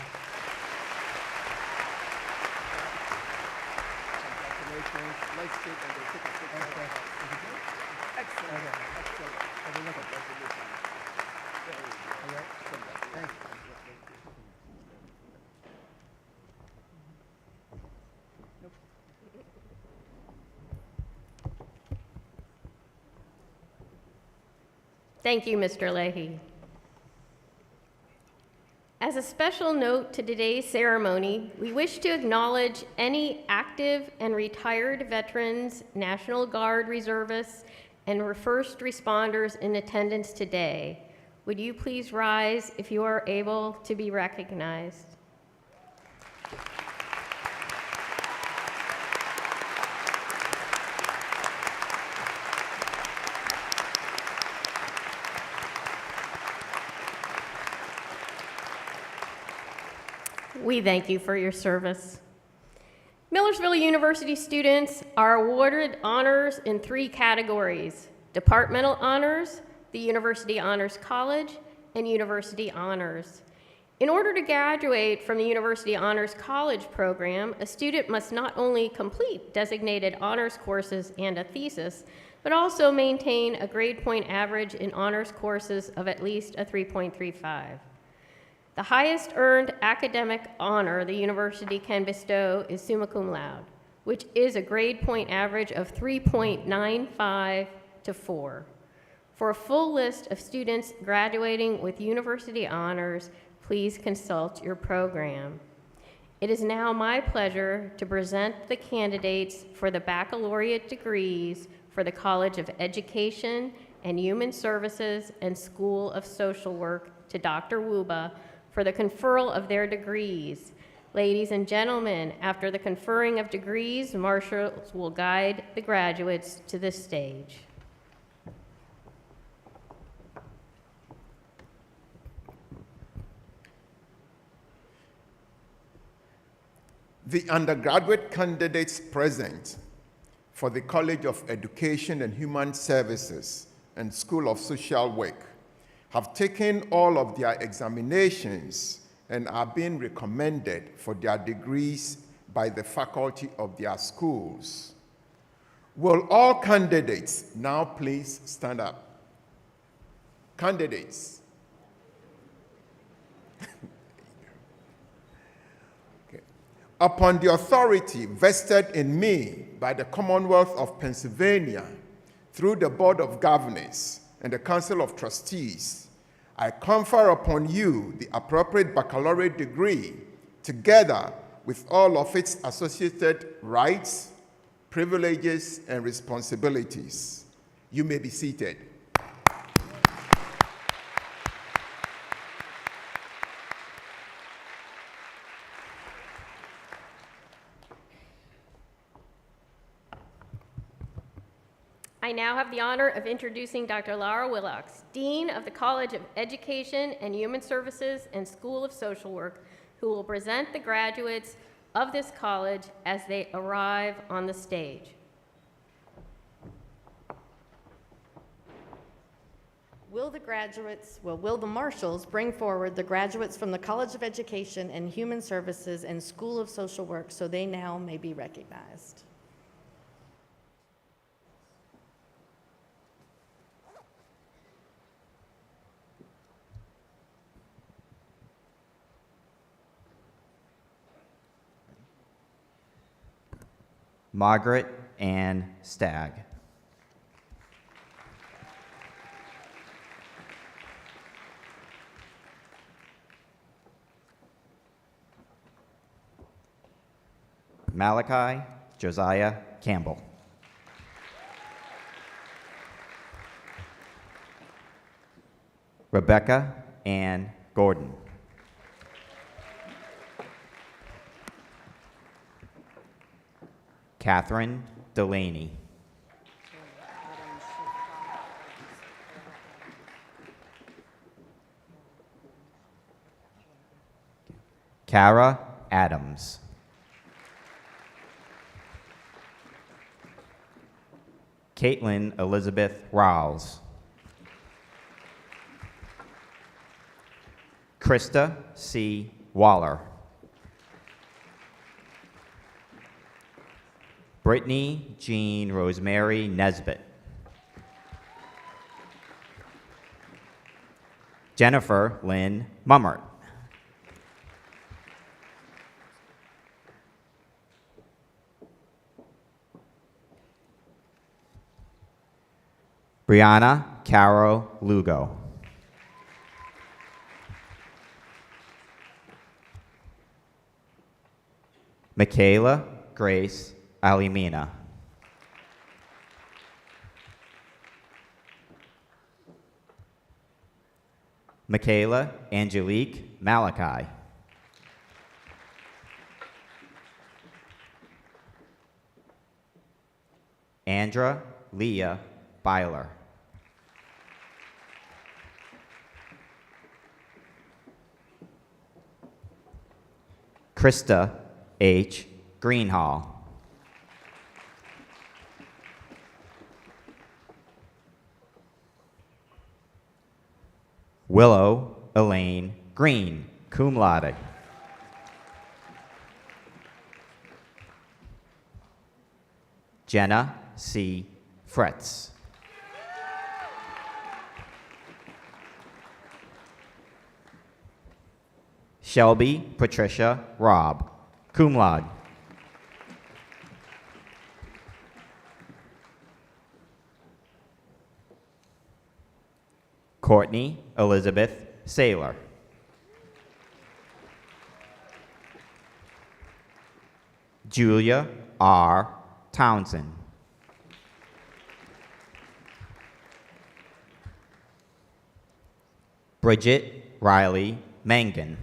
Thank you, Mr. Leahy. As a special note to today's ceremony, we wish to acknowledge any active and retired veterans, National Guard reservists, and first responders in attendance today. Would you please rise if you are able to be recognized? We thank you for your service. Millersville University students are awarded honors in 3 categories: departmental honors, the University Honors College, and University Honors. In order to graduate from the University Honors College program, a student must not only complete designated honors courses and a thesis, but also maintain a grade point average in honors courses of at least a 3.35. The highest earned academic honor the university can bestow is summa cum laude, which is a grade point average of 3.95 to 4. For a full list of students graduating with university honors, please consult your program. It is now my pleasure to present the candidates for the baccalaureate degrees for the College of Education and Human Services and School of Social Work to Dr. Wuba for the conferral of their degrees. Ladies and gentlemen, after the conferring of degrees, marshals will guide the graduates to the stage. The undergraduate candidates present for the College of Education and Human Services and School of Social Work have taken all of their examinations and are being recommended for their degrees by the faculty of their schools. Will all candidates now please stand up? Candidates. Okay. Upon the authority vested in me by the Commonwealth of Pennsylvania through the Board of Governors and the Council of Trustees, I confer upon you the appropriate baccalaureate degree, together with all of its associated rights, privileges, and responsibilities. You may be seated. I now have the honor of introducing Dr. Laura Willocks, Dean of the College of Education and Human Services and School of Social Work, who will present the graduates of this college as they arrive on the stage. Will the marshals bring forward the graduates from the College of Education and Human Services and School of Social Work so they now may be recognized? Margaret Ann Stagg. Malachi Josiah Campbell. Rebecca Ann Gordon. Catherine Delaney. Kara Adams. Caitlin Elizabeth Riles. Krista C. Waller. Brittany Jean Rosemary Nesbitt. Jennifer Lynn Mummert. Brianna Caro Lugo. Michaela Grace Alimina. Michaela Angelique Malachi. Andra Leah Byler. Krista H. Greenhall. Willow Elaine Green, cum laude. Jenna C. Fretz. Shelby Patricia Robb, cum laude. Courtney Elizabeth Saylor. Julia R. Townsend. Bridget Riley Mangan.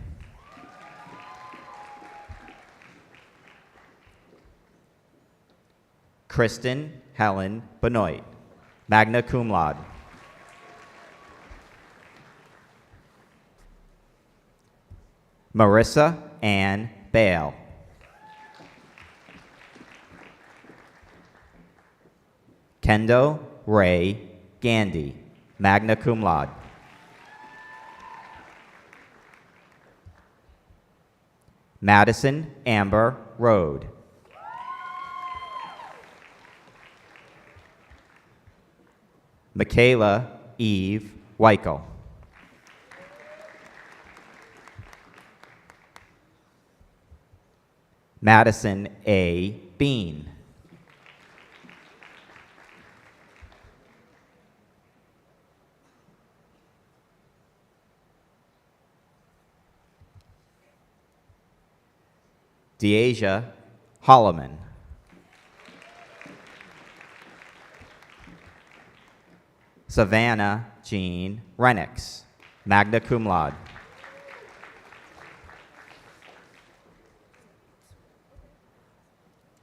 Kristen Helen Benoit, magna cum laude. Marissa Ann Bale. Kendo Ray Gandy, magna cum laude. Madison Amber Road. Michaela Eve Weichel. Madison A. Bean. Deasia Holloman. Savannah Jean Renix, magna cum laude.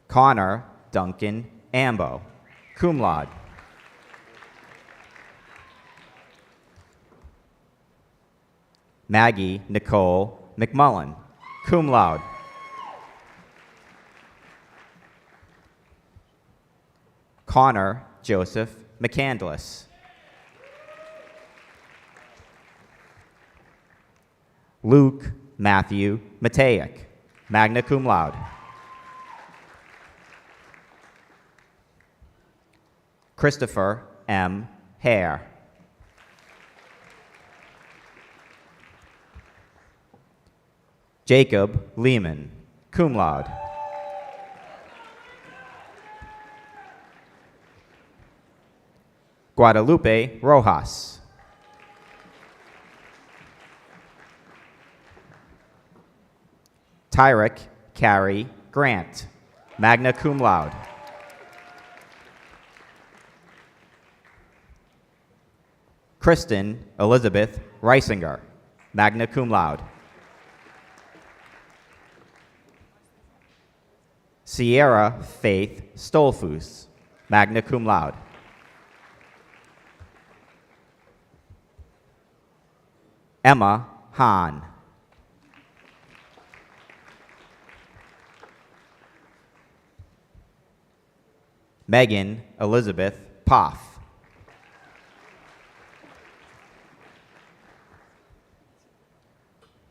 Connor Duncan Ambo, cum laude. Maggie Nicole McMullen, cum laude. Connor Joseph McCandless. Luke Matthew Mateic, magna cum laude. Christopher M. Hare. Jacob Lehman, cum laude. Guadalupe Rojas. Tyrek Carey Grant, magna cum laude. Kristen Elizabeth Reisinger, magna cum laude. Sierra Faith Stolfus, magna cum laude. Emma Hahn. Megan Elizabeth Poff.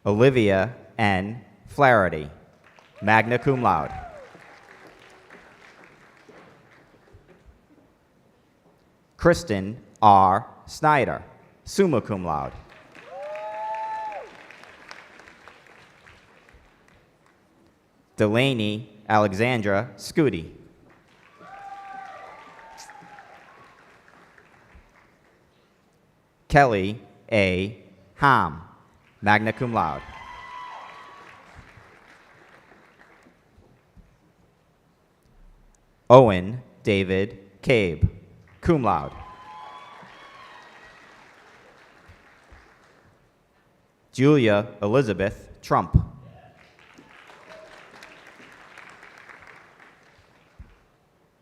Olivia N. Flaherty, magna cum laude. Kristen R. Snyder, summa cum laude. Delaney Alexandra Scudi. Kelly A. Ham, magna cum laude. Owen David Cabe, cum laude. Julia Elizabeth Trump.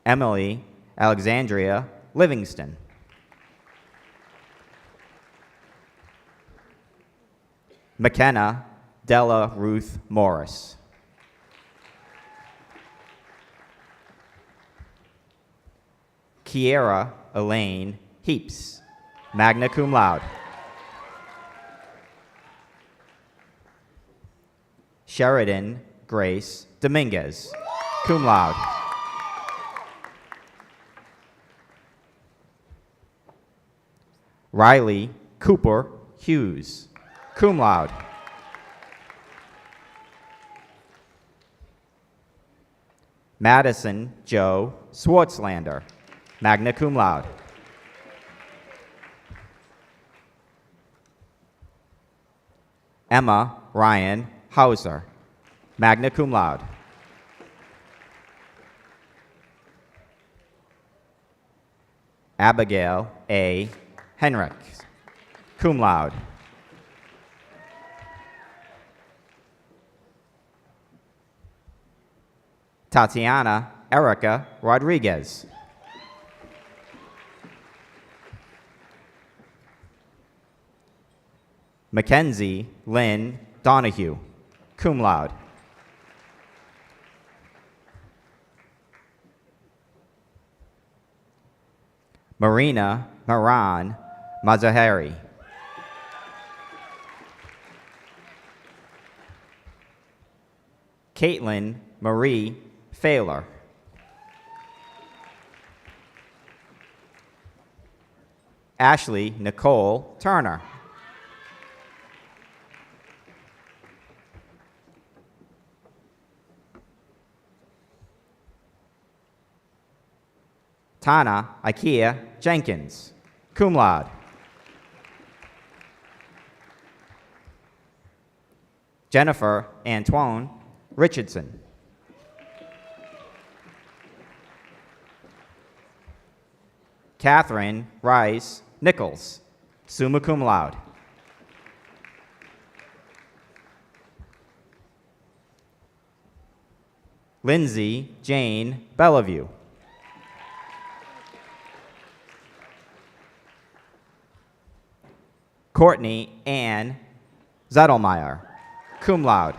Emily Alexandria Livingston. McKenna Della Ruth Morris. Kiera Elaine Heaps, magna cum laude. Sheridan Grace Dominguez, cum laude. Riley Cooper Hughes, cum laude. Madison Joe Swartzlander, magna cum laude. Emma Ryan Hauser, magna cum laude. Abigail A. Henrich, cum laude. Tatiana Erica Rodriguez. Mackenzie Lynn Donahue, cum laude. Marina Maran Mazahari. Caitlin Marie Failer. Ashley Nicole Turner. Tana Ikea Jenkins, cum laude. Jennifer Antoine Richardson. Catherine Rice Nichols, summa cum laude. Lindsay Jane Bellevue. Courtney Ann Zettelmeyer, cum laude.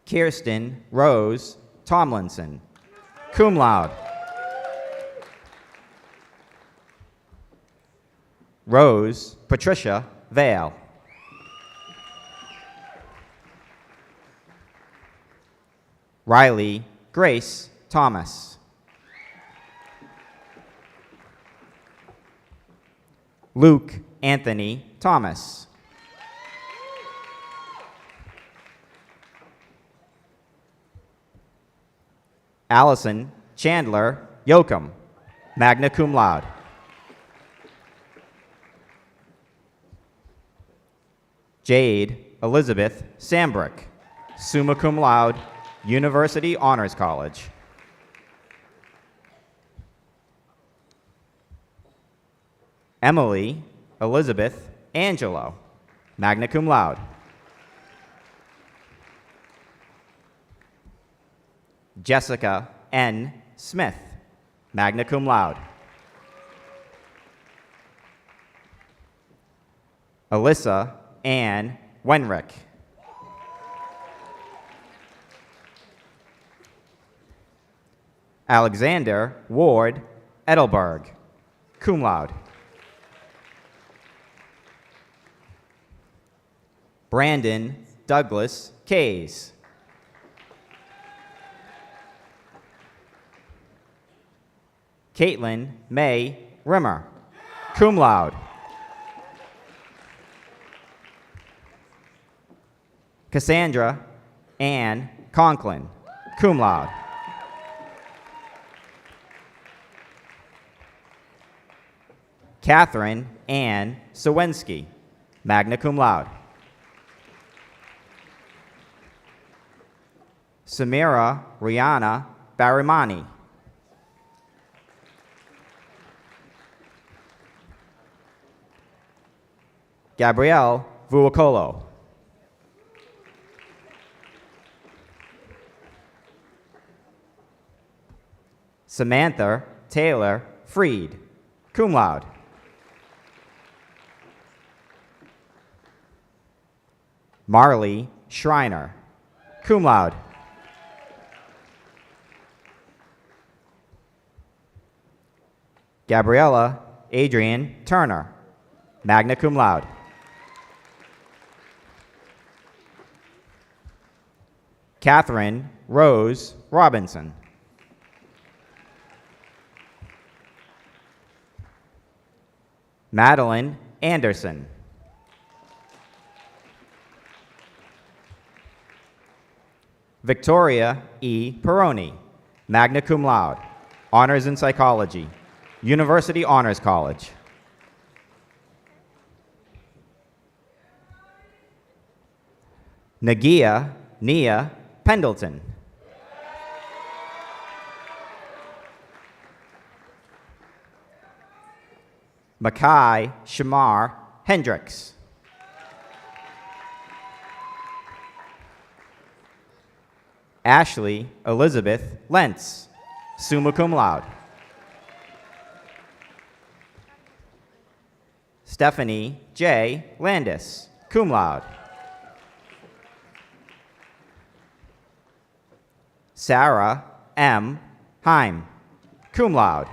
Kirsten Rose Tomlinson, cum laude. Rose Patricia Vale. Riley Grace Thomas. Luke Anthony Thomas. Allison Chandler Yoakum, magna cum laude. Jade Elizabeth Sambrick, summa cum laude, University Honors College. Emily Elizabeth Angelo, magna cum laude. Jessica N. Smith, magna cum laude. Alyssa Ann Wenrick. Alexander Ward Edelberg, cum laude. Brandon Douglas Kays. Caitlin May Rimmer, cum laude. Cassandra Ann Conklin, cum laude. Catherine Ann Sawensky, magna cum laude. Samira Rihanna Barimani. Gabrielle Vuokolo. Samantha Taylor Freed, cum laude. Marley Schreiner, cum laude. Gabriella Adrian Turner, magna cum laude. Catherine Rose Robinson. Madeline Anderson. Victoria E. Peroni, magna cum laude, honors in psychology, University Honors College. Nagia Nia Pendleton. Makai Shamar Hendricks. Ashley Elizabeth Lentz, summa cum laude. Stephanie J. Landis, cum laude. Sarah M. Heim, cum laude.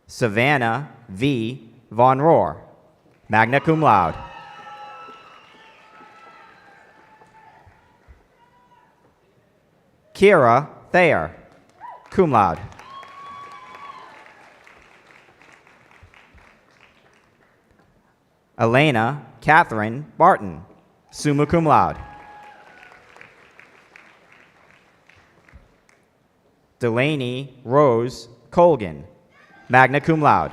Savannah V. Von Rohr, magna cum laude. Kira Thayer, cum laude. Elena Catherine Barton, summa cum laude. Delaney Rose Colgan, magna cum laude.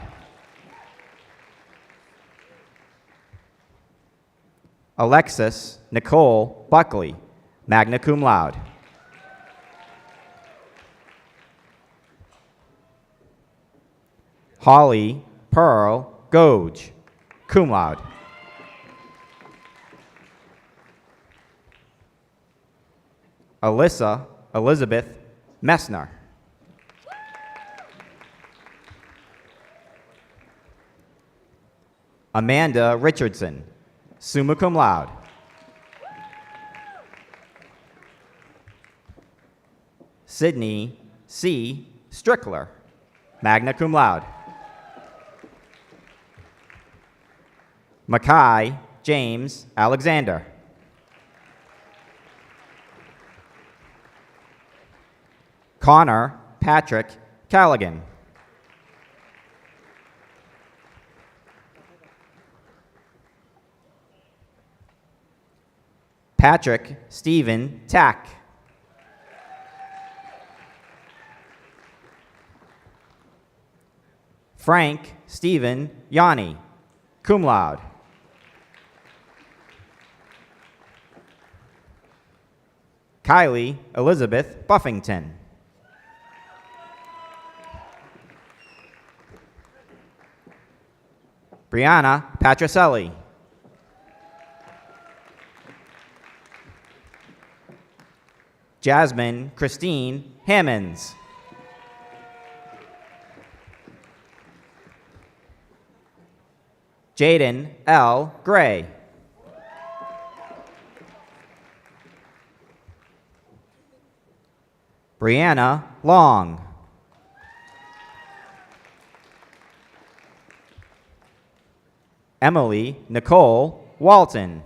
Alexis Nicole Buckley, magna cum laude. Holly Pearl Goge, cum laude. Alyssa Elizabeth Messner. Amanda Richardson, summa cum laude. Sydney C. Strickler, magna cum laude. Mackay James Alexander. Connor Patrick Callaghan. Patrick Stephen Tack. Frank Stephen Yanni, cum laude. Kylie Elizabeth Buffington. Brianna Patricelli. Jasmine Christine Hammonds. Jaden L. Gray. Brianna Long. Emily Nicole Walton.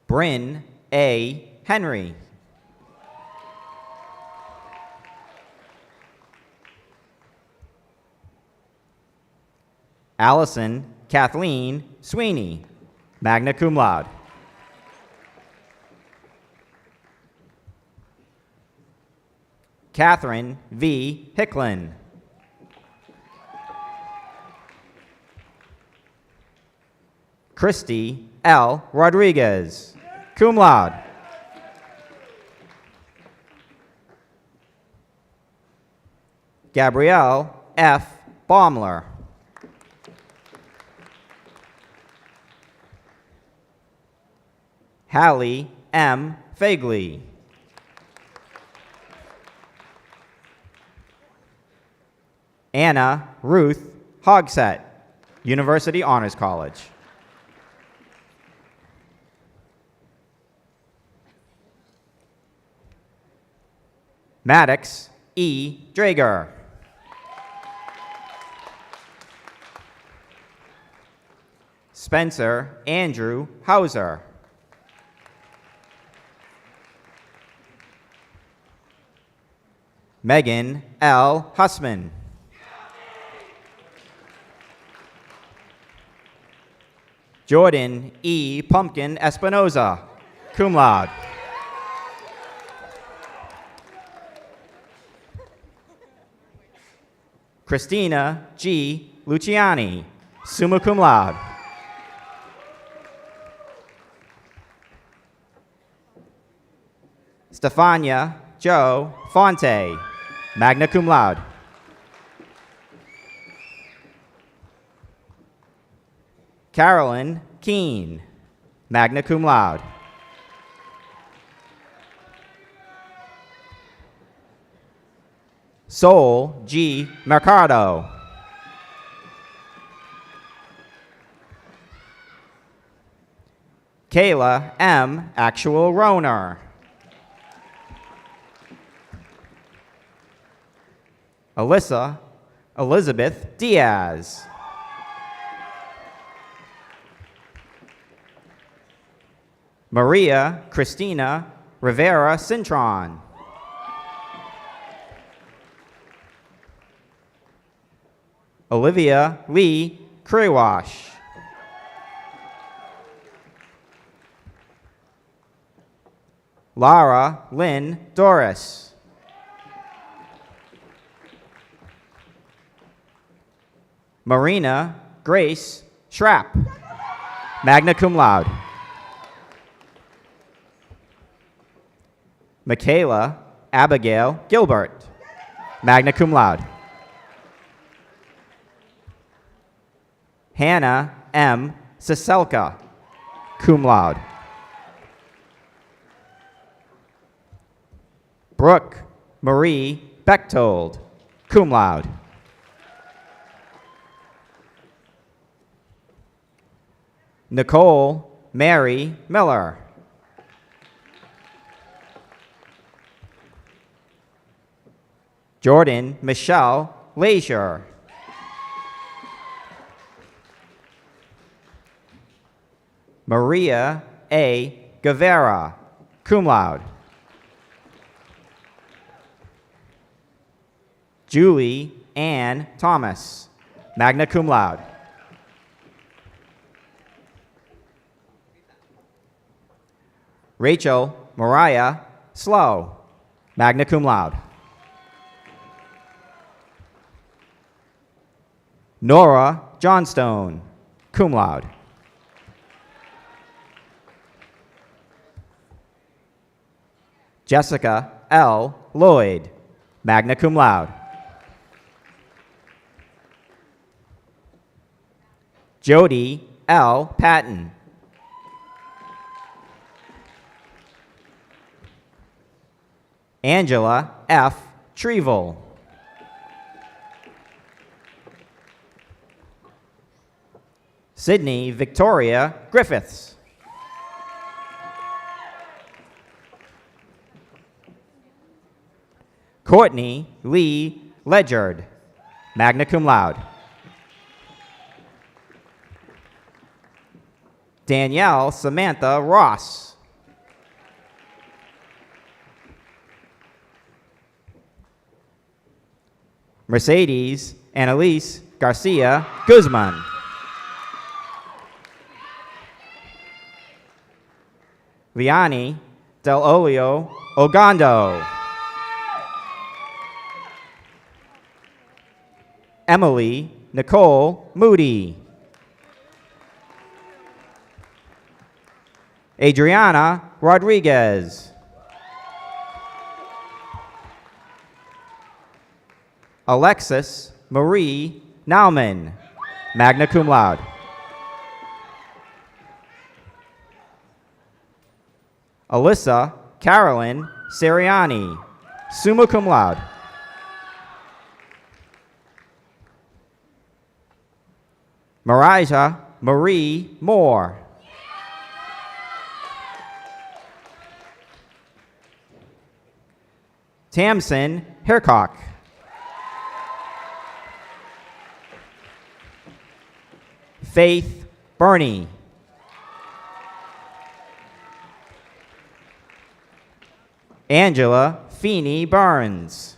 Bryn A. Henry. Allison Kathleen Sweeney, magna cum laude. Catherine V. Hicklin. Christy L. Rodriguez, cum laude. Gabrielle F. Baumler. Hallie M. Fagley. Anna Ruth Hogsett, University Honors College. Maddox E. Drager. Spencer Andrew Hauser. Megan L. Hussman. Jordan E. Pumpkin Espinoza, cum laude. Christina G. Luciani, summa cum laude. Stefania Joe Fonte, magna cum laude. Carolyn Keene, magna cum laude. Sol G. Mercado. Kayla M. Actual Roner. Alyssa Elizabeth Diaz. Maria Christina Rivera Cintron. Olivia Lee Krewash. Lara Lynn Doris. Marina Grace Schrapp, magna cum laude. Michaela Abigail Gilbert, magna cum laude. Hannah M. Siselka, cum laude. Brooke Marie Bechtold, cum laude. Nicole Mary Miller. Jordan Michelle Leisure. Maria A. Guevara, cum laude. Julie Ann Thomas, magna cum laude. Rachel Mariah Slow, magna cum laude. Nora Johnstone, cum laude. Jessica L. Lloyd, magna cum laude. Jody L. Patton. Angela F. Trevel. Sydney Victoria Griffiths. Courtney Lee Ledgard, magna cum laude. Danielle Samantha Ross. Mercedes Annalise Garcia Guzman. Liani Del Olio Ogando. Emily Nicole Moody. Adriana Rodriguez. Alexis Marie Nauman, magna cum laude. Alyssa Carolyn Seriani, summa cum laude. Marija Marie Moore. Tamsin Hircock. Faith Burney. Angela Feeney Burns.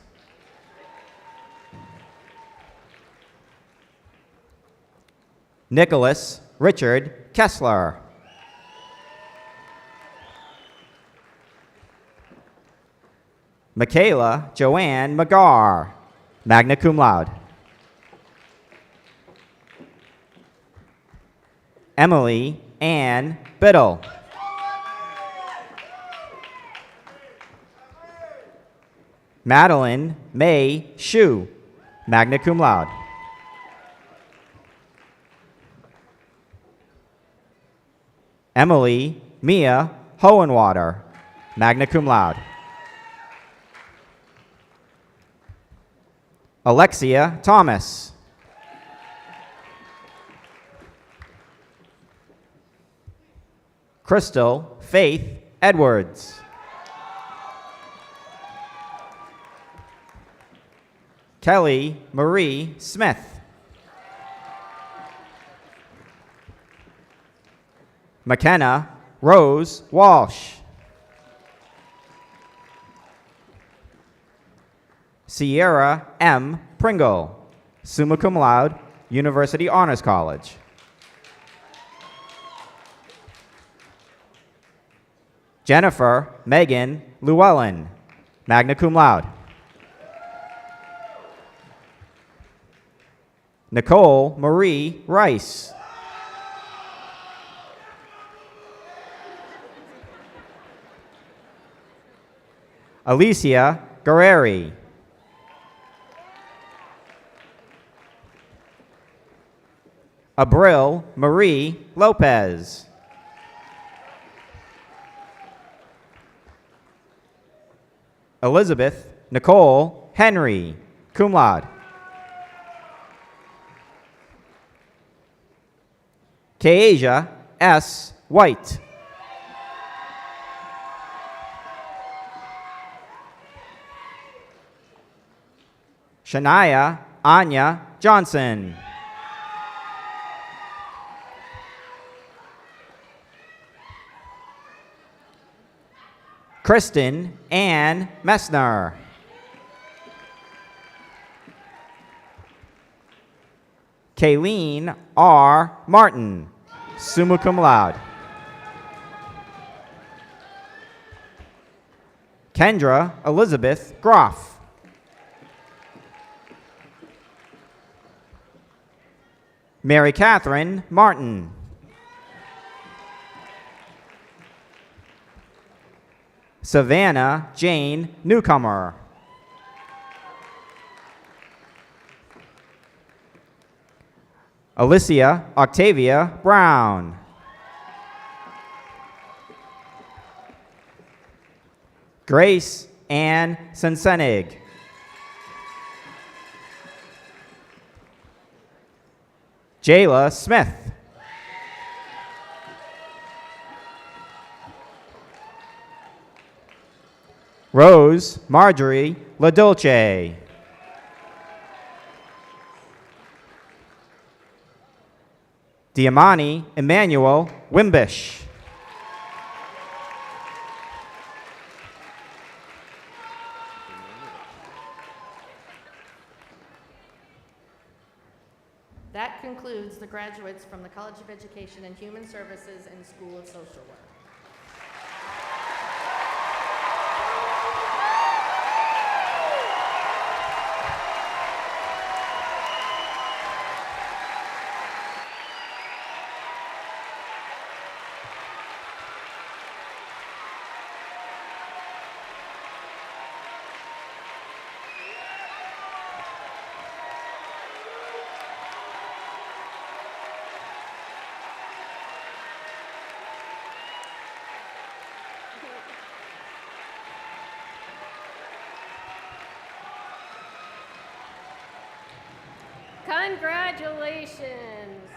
Nicholas Richard Kessler. Michaela Joanne McGar, magna cum laude. Emily Ann Biddle. Madeline May Shu, magna cum laude. Emily Mia Hohenwater, magna cum laude. Alexia Thomas. Crystal Faith Edwards. Kelly Marie Smith. McKenna Rose Walsh. Sierra M. Pringle, summa cum laude, University Honors College. Jennifer Megan Llewellyn, magna cum laude. Nicole Marie Rice. Alicia Guerreri. Abril Marie Lopez. Elizabeth Nicole Henry, cum laude. Keasia S. White. Shania Anya Johnson. Kristen Ann Messner. Kayleen R. Martin, summa cum laude. Kendra Elizabeth Groff. Mary Catherine Martin. Savannah Jane Newcomer. Alicia Octavia Brown. Grace Ann Sensenig. Jayla Smith. Rose Marjorie LaDolce. Diamani Emmanuel Wimbish. That concludes the graduates from the College of Education and Human Services and School of Social Work. Congratulations.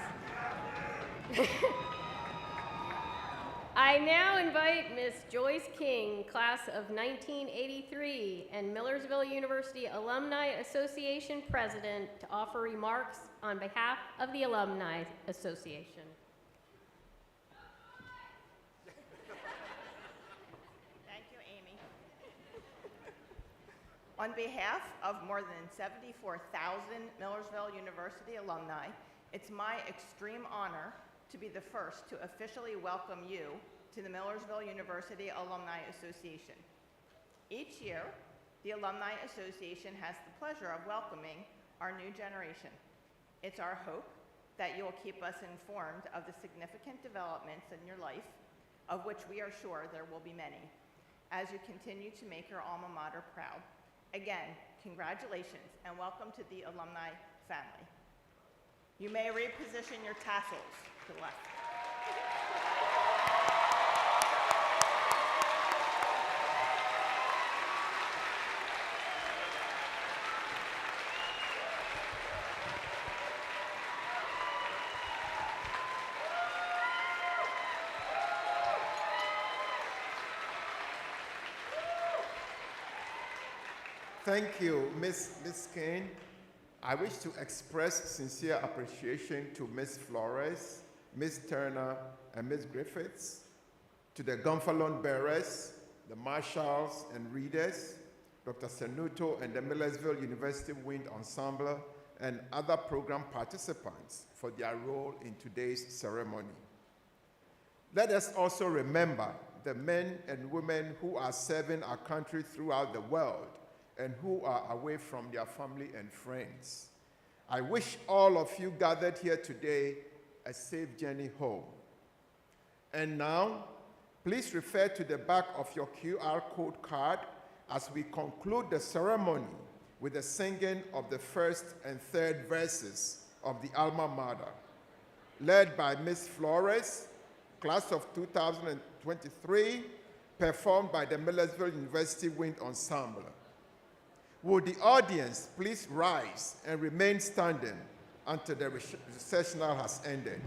I now invite Miss Joyce King, class of 1983, and Millersville University Alumni Association President, to offer remarks on behalf of the Alumni Association. Thank you, Amy. On behalf of more than 74,000 Millersville University alumni, it's my extreme honor to be the first to officially welcome you to the Millersville University Alumni Association. Each year, the Alumni Association has the pleasure of welcoming our new generation. It's our hope that you will keep us informed of the significant developments in your life, of which we are sure there will be many, as you continue to make your alma mater proud. Again, congratulations and welcome to the alumni family. You may reposition your tassels to the left. Thank you, Miss Kane. I wish to express sincere appreciation to Ms. Flores, Ms. Turner, and Ms. Griffiths, to the gonfalon bearers, the marshals and readers, Dr. Senuto and the Millersville University Wind Ensemble, and other program participants for their role in today's ceremony. Let us also remember the men and women who are serving our country throughout the world and who are away from their family and friends. I wish all of you gathered here today a safe journey home. And now, please refer to the back of your QR code card as we conclude the ceremony with the singing of the first and third verses of the alma mater, led by Ms. Flores, class of 2023, performed by the Millersville University Wind Ensemble. Would the audience please rise and remain standing until the recessional has ended?